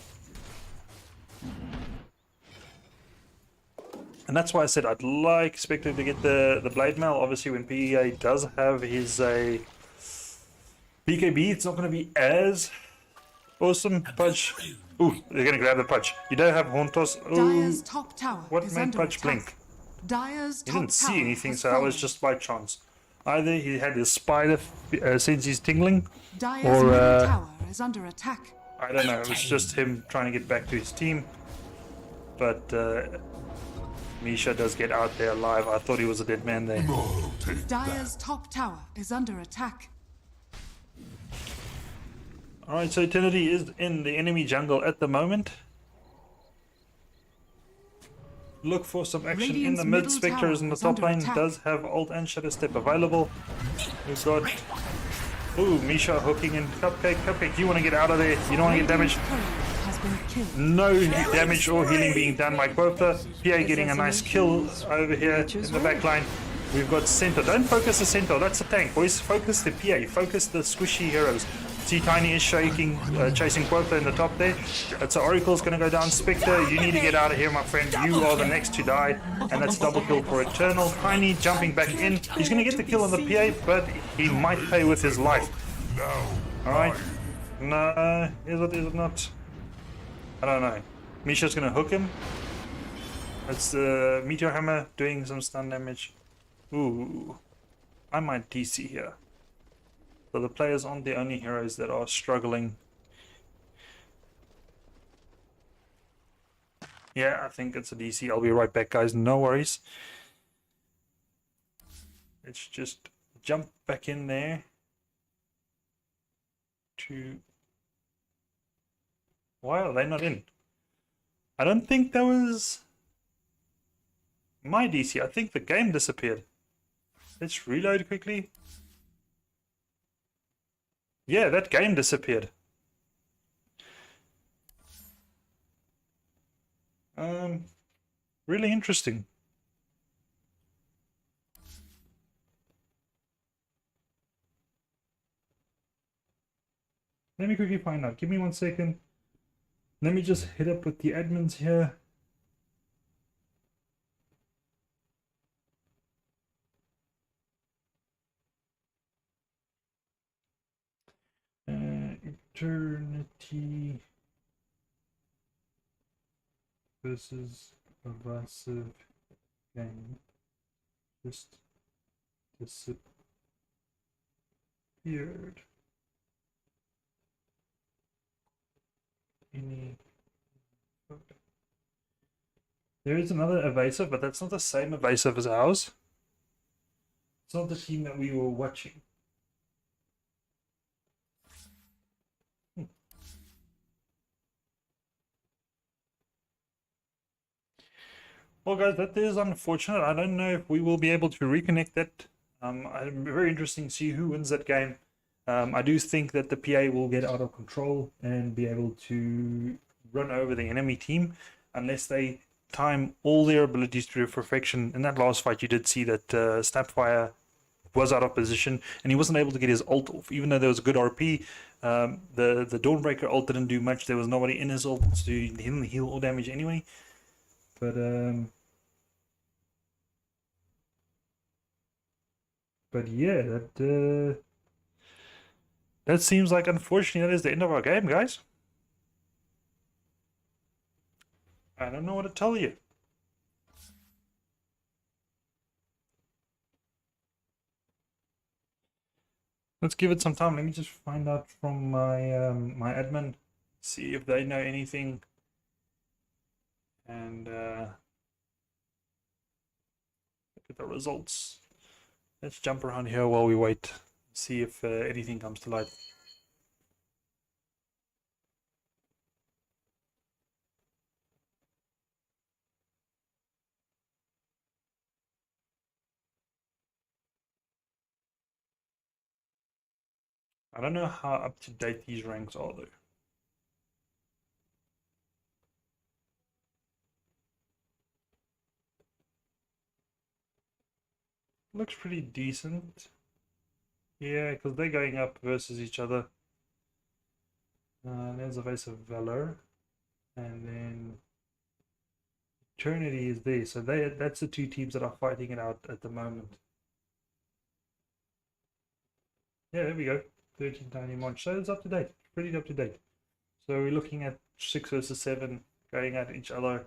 And that's why I said I'd like Spectre to get the Blade Mail. Obviously, when PEA does have his BKB, it's not going to be as awesome. Pudge. Ooh, they're going to grab the Pudge. You don't have Horn Toss. Dyer's top tower What made Pudge blink? Dyer's He didn't see anything, so that was just by chance. Either he had his spider sense he's tingling, Dyer's middle tower is under attack. I don't know. It was just him trying to get back to his team. But Misha does get out there alive. I thought he was a dead man there. Dyer's top tower is under attack. Alright, so Eternity is in the enemy jungle at the moment. Look for some action in the mid. Spectre is in the top lane. Does have ult and Shadow Step available. We've got... Ooh, Misha hooking in Cupcake. Cupcake, you want to get out of there. You don't want to get damaged. No damage or healing being done by Quota. PA getting a nice kill over here in the back line. We've got Centaur. Don't focus the Centaur. That's a tank, boys. Focus the PA. Focus the squishy heroes. See, Tiny is shaking, chasing Quota in the top there. That's Oracle's going to go down. Spectre, you need to get out of here, my friend. You are the next to die. And that's double kill for Eternal. Tiny jumping back in. He's going to get the kill on the PA, but he might pay with his life. Alright. No, is it not? I don't know. Misha's going to hook him. That's the Meteor Hammer doing some stun damage. Ooh. I might DC here. So the players aren't the only heroes that are struggling. Yeah, I think it's a DC. I'll be right back, guys. No worries. Let's just jump back in there to... Why are they not in? I don't think that was my DC. I think the game disappeared. Let's reload quickly. Yeah, that game disappeared. Really interesting. Let me quickly find out. Give me 1 second. Let me just hit up with the admins here. Eternity versus Avasive game just disappeared. There is another Avasive, but that's not the same Avasive as ours. It's not the team that we were watching. Well, guys, that is unfortunate. I don't know if we will be able to reconnect that. I'm very interested to see who wins that game. I do think that the PA will get out of control and be able to run over the enemy team unless they time all their abilities to perfection. In that last fight, you did see that Snapfire was out of position and he wasn't able to get his ult off, even though there was a good RP. The Dawnbreaker ult didn't do much. There was nobody in his ult, so he didn't heal all damage anyway. But yeah, that seems like, unfortunately, that is the end of our game, guys. I don't know what to tell you. Let's give it some time. Let me just find out from my my admin, see if they know anything, and look at the results. Let's jump around here while we wait. See if anything comes to light. I don't know how up to date these ranks are though. Looks pretty decent. Yeah, because they're going up versus each other. There's Avasive Valour. And then Eternity is there. So that's the two teams that are fighting it out at the moment. Yeah, there we go. 1390 March. So it's up to date. Pretty up to date. So we're looking at 6 versus 7 going at each other.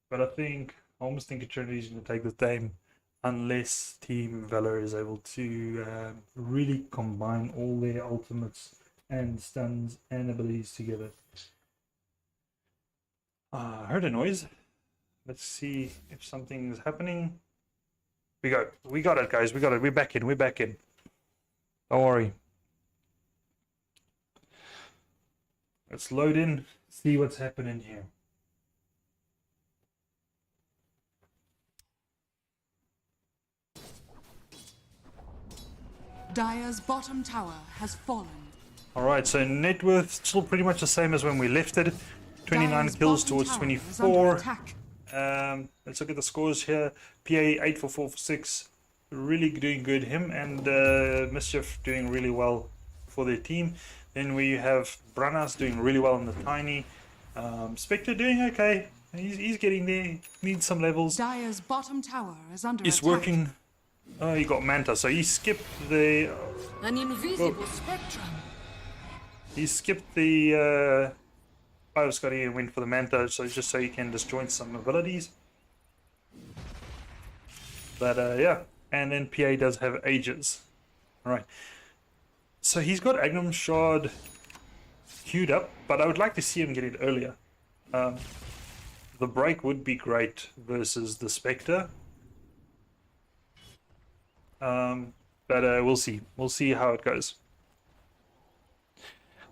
But I almost think Eternity is going to take the game unless Team Valour is able to really combine all their ultimates and stuns and abilities together. I heard a noise. Let's see if something is happening. We got it, guys. We got it. We're back in. Don't worry. Let's load in, see what's happening here. Dire's bottom tower has fallen. Alright, so net worth still pretty much the same as when we left it. 29 kills towards 24. Let's look at the scores here. PA 8 for 4 for 6. Really doing good. Him and Mischief doing really well for their team. Then we have Branas doing really well in the Tiny. Spectre doing okay. He's getting there. Needs some levels. Dire's bottom tower is under He's attack. working. Oh, he got Manta, so he skipped the. An invisible spectrum. He skipped the Fire Scotty and went for the Manta, so just so he can disjoint some abilities. But yeah, and then PA does have Ages. Alright. So he's got Agnum Shard queued up, but I would like to see him get it earlier. The break would be great versus the Spectre. But we'll see. We'll see how it goes.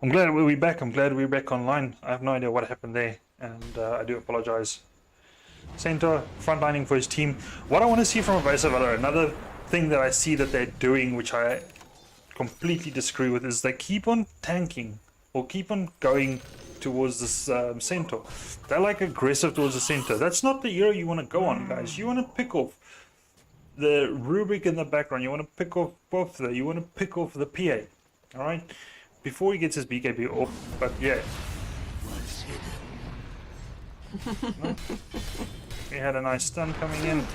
I'm glad we're back. I'm glad we're back online. I have no idea what happened there, and I do apologize. Centaur frontlining for his team. What I want to see from Avasive Valour, another thing that I see that they're doing, which I completely disagree with, is they keep on tanking or keep on going towards this Centaur. They're like aggressive towards the Centaur. That's not the hero you want to go on, guys. You want to pick off the Rubric in the background. You want to pick off Buffler. You want to pick off the PA. Alright? Before he gets his BKB off. But yeah. No? We had a nice stun coming in.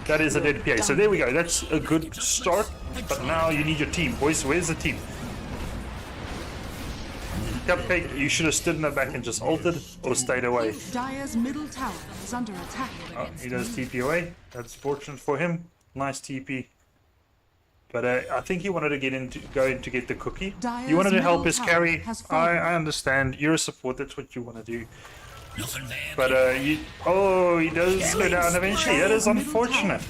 That is a dead PA. So there we go. That's a good start. But now you need your team, boys. Where's the team? Cupcake, you should have stood in the back and just ulted or stayed away. Dire's middle tower is under attack. Oh, he does TP away. That's fortunate for him. Nice TP. But I think he wanted to go in to get the cookie. Dire's You wanted to help middle his tower carry. has fallen. I understand. You're a support. That's what you want to do. But he does go down eventually. That is unfortunate.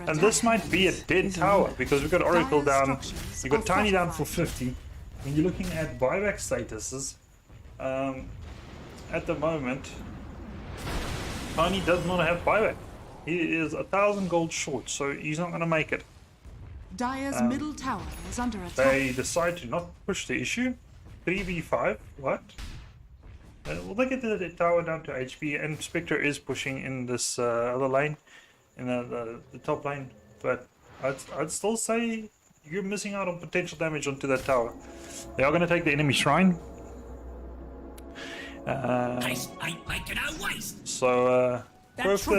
And this might be a dead tower because we've got Oracle down. You've got Tiny down for 50. When you're looking at buyback statuses, at the moment, Tiny does not have buyback. He is 1,000 gold short, so he's not going to make it. Dire's middle tower is under attack. They decide to not push the issue. 3v5, what? Well, they get the tower down to HP, and Spectre is pushing in this other lane, in the top lane. But I'd still say you're missing out on potential damage onto that tower. They are going to take the enemy shrine. So, Growth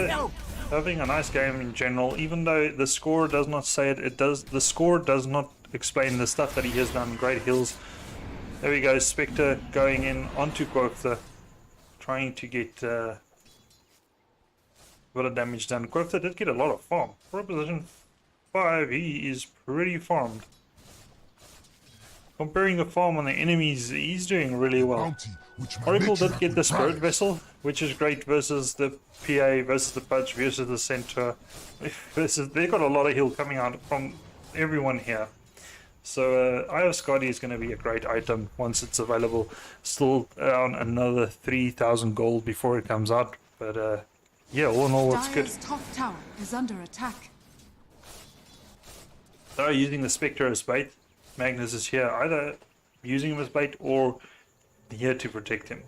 having a nice game in general, even though the score does not say it. The score does not explain the stuff that he has done. Great heals. There we go, Spectre going in onto Quoth, trying to get a lot of damage done. Quoth did get a lot of farm. For a position 5, he is pretty farmed. Comparing the farm on the enemies, he's doing really well. Oracle did get the Spirit Vessel, which is great versus the PA, versus the Pudge, versus the Centaur. They've got a lot of heal coming out from everyone here. So Eye of Scotty is going to be a great item once it's available. Still on another 3,000 gold before it comes out. But yeah, all in all, it's good. Dire's top tower is under attack. They're using the Spectre as bait. Magnus is here either using him as bait or here to protect him.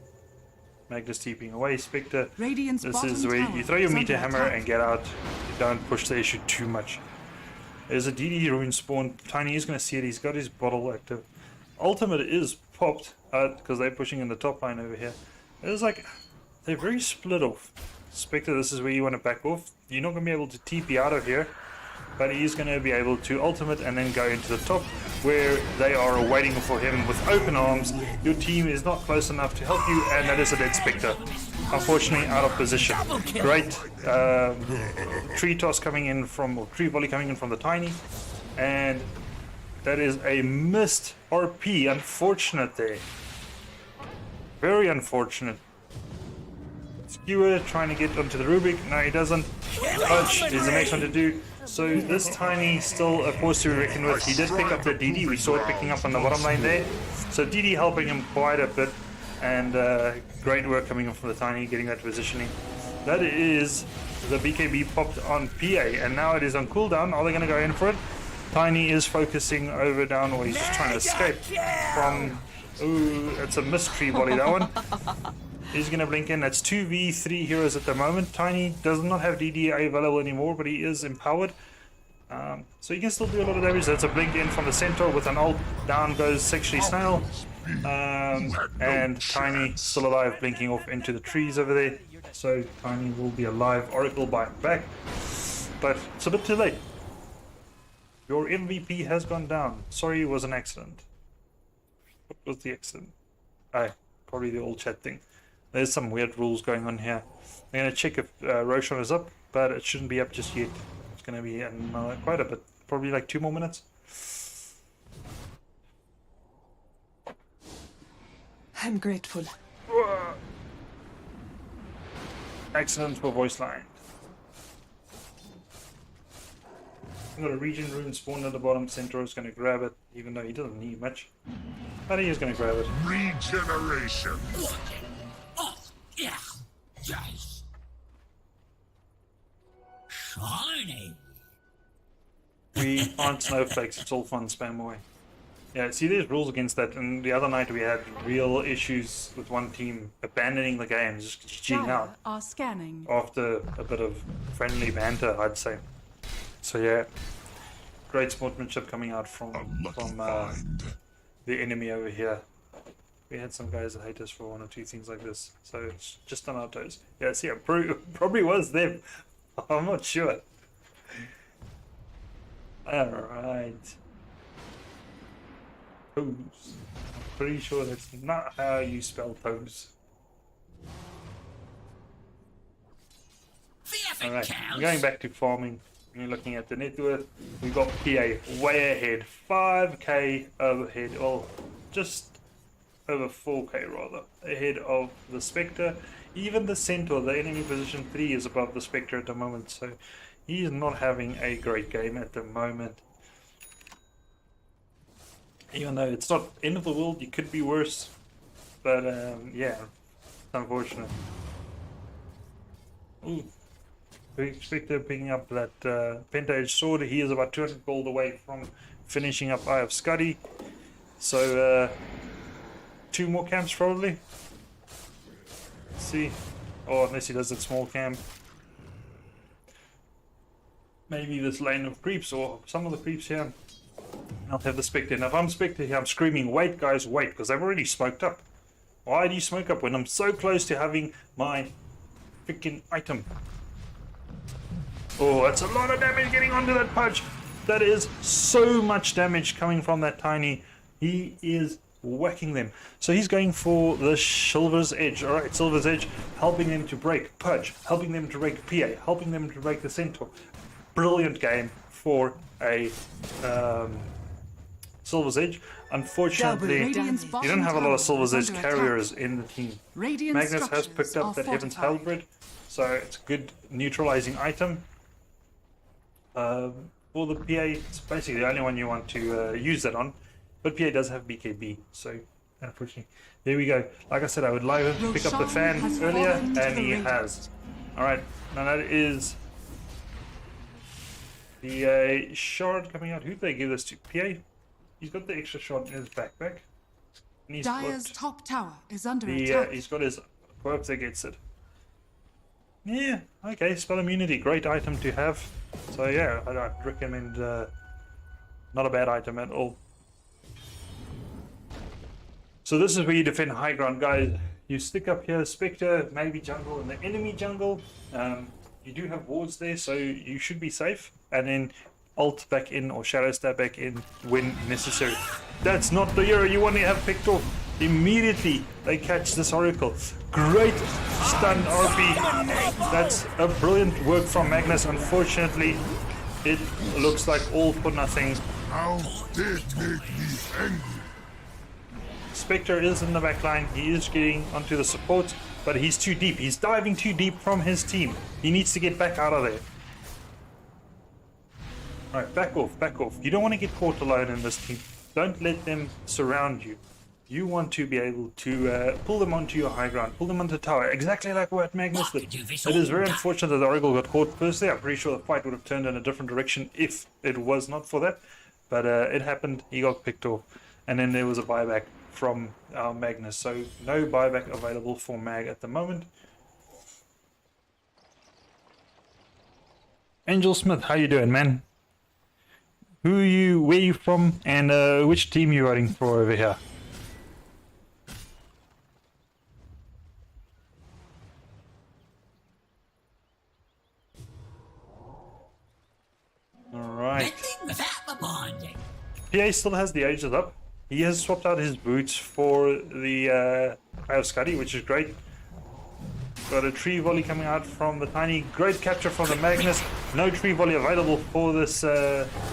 Magnus TPing away, Spectre. Radiant's This bottom is where tower you throw your is meter under hammer attack. and get out. You don't push the issue too much. There's a DD rune spawn. Tiny is going to see it. He's got his bottle active. Ultimate is popped because they're pushing in the top line over here. It's like they're very split off. Spectre, this is where you want to back off. You're not going to be able to TP out of here, but he's going to be able to ultimate and then go into the top where they are waiting for him with open arms. Your team is not close enough to help you, and that is a dead Spectre. Unfortunately, out of position. Great tree toss coming in from, or tree volley coming in from the Tiny, and that is a missed RP. Unfortunate there. Very unfortunate. Skewer trying to get onto the Rubik. No, he doesn't. Fudge is the next one to do. So this Tiny still a force to be reckoned with. He did pick up the DD. We saw it picking up on the bottom lane there. So DD helping him quite a bit. And great work coming in from the Tiny, getting that positioning. That is the BKB popped on PA. And now it is on cooldown. Are they going to go in for it? Tiny is focusing over down, or he's just trying to escape from... Ooh, that's a mystery volley, that one. He's going to blink in. That's 2v3 heroes at the moment. Tiny does not have DDA available anymore, but he is empowered. So he can still do a lot of damage. That's a blink in from the centaur with an ult. Down goes Sexually Snail. And Tiny still alive, blinking off into the trees over there. So Tiny will be alive. Oracle back. But it's a bit too late. Your MVP has gone down. Sorry, it was an accident. What was the accident? Probably the old chat thing. There's some weird rules going on here. I'm going to check if Roshan is up, but it shouldn't be up just yet. It's going to be quite a bit, probably like 2 more minutes. I'm grateful. Accident for voice line. We've got a region rune spawned at the bottom. Centaur is going to grab it, even though he doesn't need much. But he is going to grab it. Regeneration. Yes. Shiny. We aren't snowflakes, it's all fun, spam away. Yeah, see, there's rules against that, and the other night we had real issues with one team abandoning the game, just cheating Dire out are scanning. after a bit of friendly banter, I'd say. So yeah, great sportsmanship coming out from the enemy over here. We had some guys that hate us for one or two things like this, so it's just on our toes. Yeah, see, it probably was them. I'm not sure. Alright. Toes. I'm pretty sure that's not how you spell toes. Alright, I'm going back to farming. You're looking at the net worth. We've got PA way ahead. 5k overhead. Well, just over 4k rather. Ahead of the Spectre. Even the Centaur, the enemy position 3 is above the Spectre at the moment. So he's not having a great game at the moment. Even though it's not end of the world, you could be worse. But yeah, it's unfortunate. Ooh. Spectre picking up that Penta-Edged Sword. He is about 200 gold away from finishing up Eye of Scuddy. So 2 more camps probably. Let's see. Oh, unless he does that small camp. Maybe this lane of creeps or some of the creeps here. I'll have the Spectre. Now if I'm Spectre here, I'm screaming, wait guys, wait, because they've already smoked up. Why do you smoke up when I'm so close to having my freaking item? Oh, that's a lot of damage getting onto that Pudge. That is so much damage coming from that Tiny. He is whacking them. So he's going for the Silver's Edge. Alright, Silver's Edge, helping them to break Pudge, helping them to break PA, helping them to break the Centaur. Brilliant game for a Silver's Edge. Unfortunately, you don't have a lot of Silver's Edge carriers in the team. Radiant Magnus has structures picked up are that Heaven's fortified. Halberd, so it's a good neutralizing item. for the PA. It's basically the only one you want to use that on. But PA does have BKB, so unfortunately. There we go. Like I said, I would like him to pick up the fan earlier, and he has. Alright, now that is the shard coming out. Who did they give this to? PA? He's got the extra shard in his backpack. And he's Dire's got top tower is under attack. he's got his quirk that gets it. Yeah, okay, spell immunity, great item to have. So yeah, I'd recommend, not a bad item at all. So this is where you defend high ground, guys. You stick up here, Spectre, maybe jungle in the enemy jungle. You do have wards there, so you should be safe. And then ult back in or shadow stab back in when necessary. That's not the hero you want to have picked off. Immediately they catch this Oracle. Great stun RP. That's a brilliant work from Magnus. Unfortunately, it looks like all for nothing. How dare make me angry? Spectre is in the back line. He is getting onto the support, but he's too deep. He's diving too deep from his team. He needs to get back out of there. Alright, back off, back off. You don't want to get caught alone in this team. Don't let them surround you. You want to be able to pull them onto your high ground, pull them onto tower, exactly like what Magnus did. It is very unfortunate that the Oracle got caught firstly. I'm pretty sure the fight would have turned in a different direction if it was not for that. But it happened, he got picked off. And then there was a buyback from Magnus. So no buyback available for Mag at the moment. Angel Smith, how you doing, man? Who are you, where you from, and which team you voting for over here? Alright. PA still has the ages up. He has swapped out his boots for the Eye of Scuddy, which is great. Got a tree volley coming out from the Tiny. Great capture from the Magnus. No tree volley available for this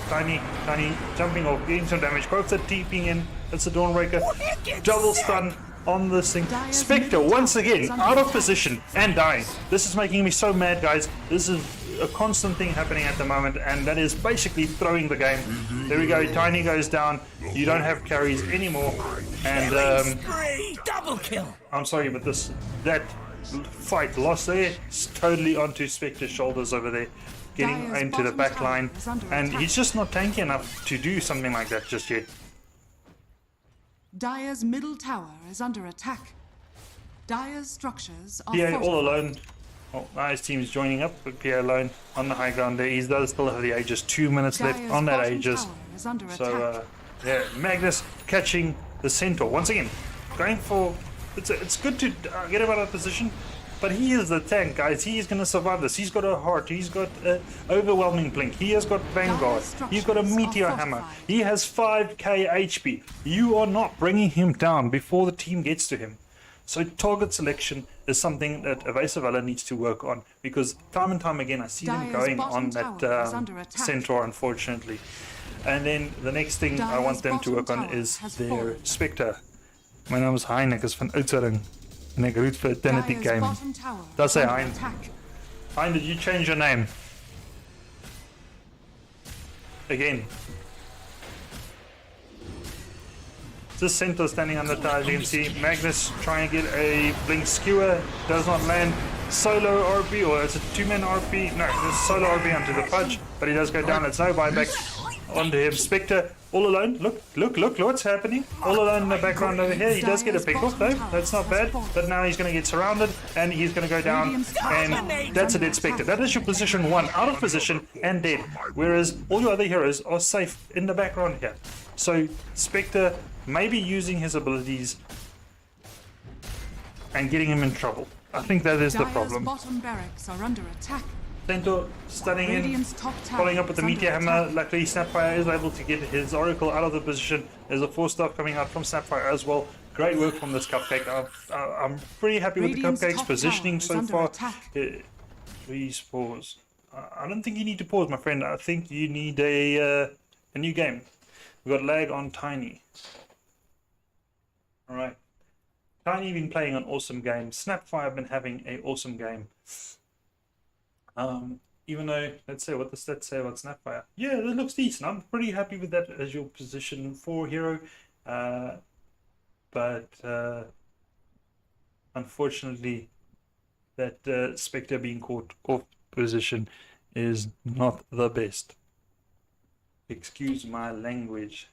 Tiny jumping off, getting some damage. Quotes are deeping in. It's a Dawnbreaker. Double stun on this thing. Spectre once again out of position and dying. This is making me so mad, guys. This is a constant thing happening at the moment, and that is basically throwing the game. There we go. Tiny goes down. You don't have carries anymore, and double kill. I'm sorry, but that fight lost there is totally onto Spectre's shoulders over there, getting into the back line, and he's just not tanky enough to do something like that just yet. Dire's middle tower is under attack. Dire's structures are PA all fortified. alone. Oh, his team's joining up, but PA alone on the high ground there. He does still have the Aegis. 2 minutes left Dire's on that bottom Aegis. tower is under So, attack. yeah, Magnus catching the Centaur once again. Going for... It's good to get him out of position, but he is the tank, guys. He is going to survive this. He's got a heart. He's got overwhelming blink. He has got Vanguard. He's got a Meteor Hammer. He has 5k HP. You are not bringing him down before the team gets to him. So target selection is something that Avasive Valour needs to work on, because time and time again I see them Dire's going bottom on tower that is under attack. Centaur, unfortunately. And then the next thing I want them to work on bottom is tower has their fallen. Spectre. My naam is Hein, ek is van Oudtshoorn en ek root vir Eternity Dire's Gaming. bottom tower That's is it, under Hein. attack. Hein, did you change your name? Again. This Centaur standing on the tower, as you can see. Magnus trying to get a blink skewer, does not land. Solo RP, or it's a two-man RP. No, there's solo RP onto the fudge, but he does go down. It's no buyback onto him. Spectre all alone. Look, what's happening? All alone in the background over here. He does get a pick off though. That's not bad. But now he's going to get surrounded and he's going to go down. And that's a dead Spectre. That is your position 1. Out of position and dead. Whereas all your other heroes are safe in the background here. So Spectre maybe using his abilities and getting him in trouble. I think that is the Dire's problem. bottom barracks are under attack. Centaur stunning in, Radiant's top tower following up with the is Meteor under Hammer. attack. Luckily, Snapfire is able to get his Oracle out of the position. There's a 4-star coming out from Snapfire as well. Great work from this Cupcake. I'm pretty happy with the Radiant's Cupcake's top positioning tower is so under far. attack. Please pause. I don't think you need to pause, my friend. I think you need a new game. We've got lag on Tiny. Alright. Tiny been playing an awesome game. Snapfire been having an awesome game. even though, let's say what the stats say about Snapfire. Yeah, that looks decent. I'm pretty happy with that as your position 4 hero. But unfortunately, that Spectre being caught off position is not the best. Excuse my language.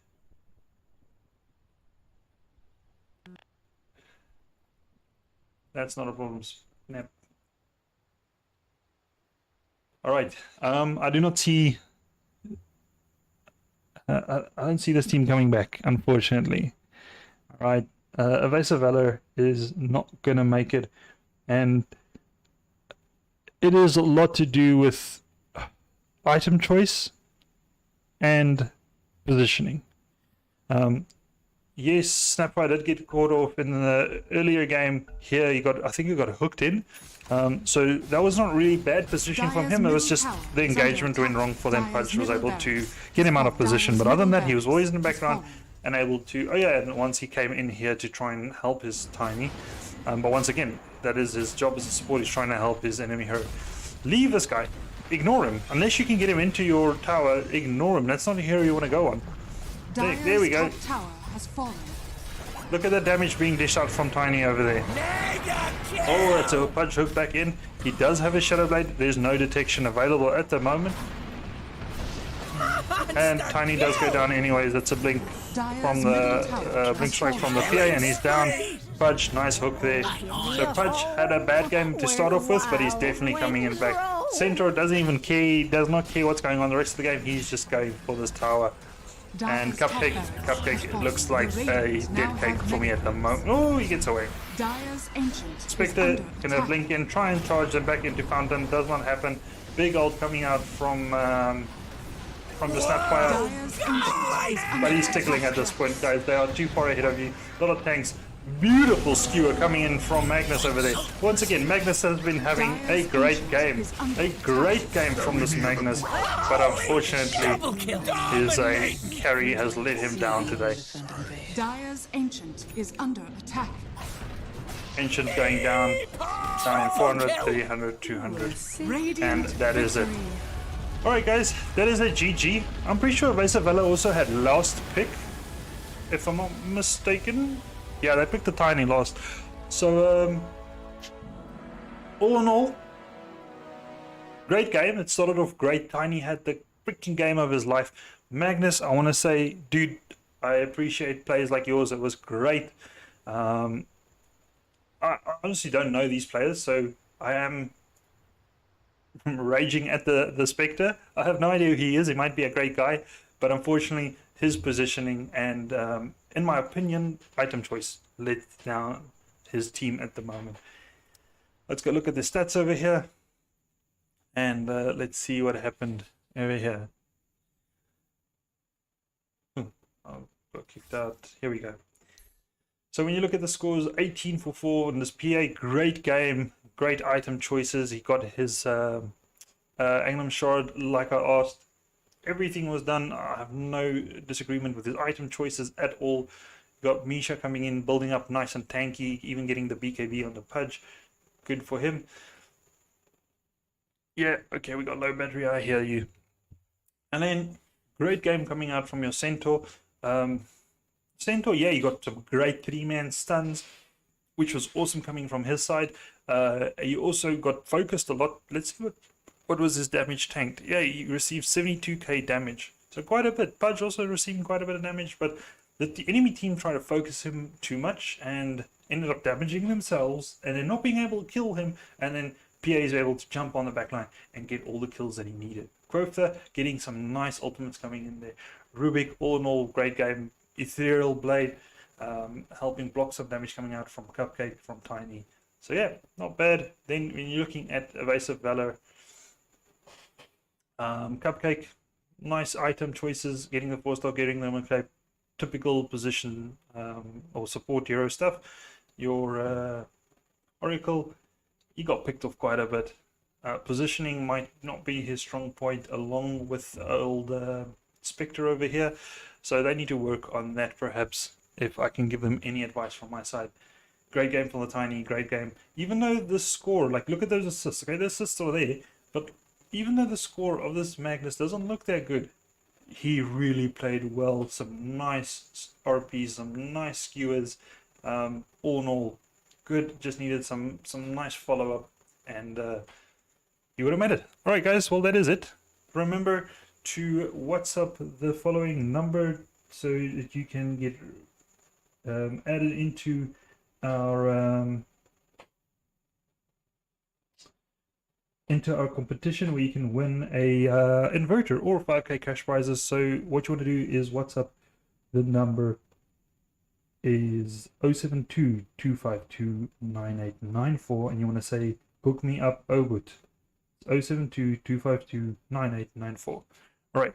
That's not a problem. Snap. All right. I do not see. I don't see this team coming back, unfortunately. All right. Avasive Valour is not gonna make it, and it is a lot to do with item choice and positioning. Yes, Snapfire did get caught off in the earlier game here. I think he got hooked in. So that was not really bad positioning from him. It was just the engagement went wrong for them. Pudge was able to get him out of position. But other than that, he was always in the background and able to... Oh yeah, and once he came in here to try and help his Tiny. But once again, that is his job as a support. He's trying to help his enemy hero. Leave this guy. Ignore him. Unless you can get him into your tower, ignore him. That's not a hero you want to go on. There we go. Look at the damage being dished out from Tiny over there. Oh, it's a Pudge hook back in. He does have a Shadow Blade. There's no detection available at the moment. And Tiny does go down anyways. That's a blink from the blink strike from the PA, and he's down. Pudge, nice hook there. So Pudge had a bad game to start off with, but he's definitely coming in back. Centaur doesn't even care, does not care what's going on the rest of the game. He's just going for this tower. And Cupcake looks like a dead cake for me at the moment. Oh, he gets away. Spectre gonna blink in, try and charge them back into Fountain. Does not happen. Big ult coming out from the Snapfire. But he's tickling at this point, guys. They are too far ahead of you. A lot of tanks. Beautiful skewer coming in from Magnus over there. Once again, Magnus has been having a great game. A great game from this Magnus. But unfortunately, his carry has let him down today. Dire's Ancient is under attack. Ancient going down 400, 300, 200. And that is it. Alright guys, that is a GG. I'm pretty sure Avasive Valour also had last pick, if I'm not mistaken. Yeah, they picked the Tiny last. So, all in all, great game. It started off great. Tiny had the freaking game of his life. Magnus, I want to say, dude, I appreciate plays like yours. It was great. I honestly don't know these players, so I am raging at the Spectre. I have no idea who he is. He might be a great guy, but unfortunately, his positioning and, in my opinion, item choice let down his team at the moment. Let's go look at the stats over here, and let's see what happened over here. I got kicked out. Here we go. So when you look at the scores, 18 for 4 in this PA, great game, great item choices. He got his Anglem Shard, like I asked. Everything was done. I have no disagreement with his item choices at all. Got Misha coming in, building up nice and tanky, even getting the BKB on the Pudge. Good for him. Yeah, okay, we got low battery, I hear you. And then, great game coming out from your Centaur. Centaur, yeah, you got some great 3-man stuns, which was awesome coming from his side. You also got focused a lot. Let's see what was his damage tanked. Yeah, he received 72k damage. So quite a bit. Pudge also receiving quite a bit of damage, but the enemy team tried to focus him too much and ended up damaging themselves and then not being able to kill him, and then PA is able to jump on the backline and get all the kills that he needed. Crowther getting some nice ultimates coming in there. Rubik, all in all, great game. Ethereal Blade helping block some damage coming out from Cupcake, from Tiny. So yeah, not bad. Then when you're looking at Avasive Valour, Cupcake, nice item choices, getting the 4-star, getting them okay, typical position or support hero stuff. Your Oracle, he got picked off quite a bit. Positioning might not be his strong point, along with old Spectre over here, so they need to work on that perhaps, if I can give them any advice from my side. Great game from the Tiny, great game. Even though the score, like, look at those assists, okay, the assists are there, but even though the score of this Magnus doesn't look that good, he really played well. Some nice RPs, some nice skewers. All in all, good. Just needed some nice follow-up, and he would have made it. All right, guys. Well, that is it. Remember to WhatsApp the following number so that you can get added into our competition where you can win a inverter or 5k cash prizes. So what you want to do is WhatsApp. The number is 072-252-9894, and you want to say hook me up Obut. 072-252-9894. All right,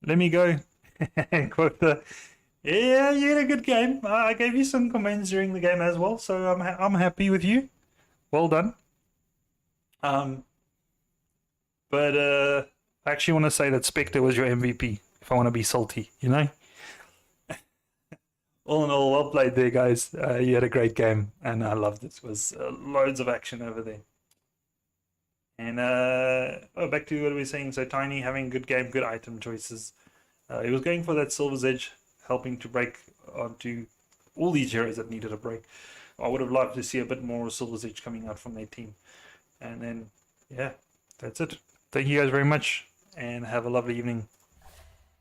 let me go. Quota. Yeah, you had a good game. I gave you some comments during the game as well, so I'm happy with you. Well done. But I actually want to say that Spectre was your MVP. If I want to be salty, you know. All in all, well played there, guys. You had a great game, and I loved it. It was loads of action over there. And back to what we were saying. So Tiny having a good game, good item choices. He was going for that Silver's Edge, helping to break onto all these heroes that needed a break. I would have loved to see a bit more Silver's Edge coming out from their team. And then, yeah, that's it. Thank you guys very much, and have a lovely evening.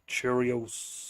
Cheerios.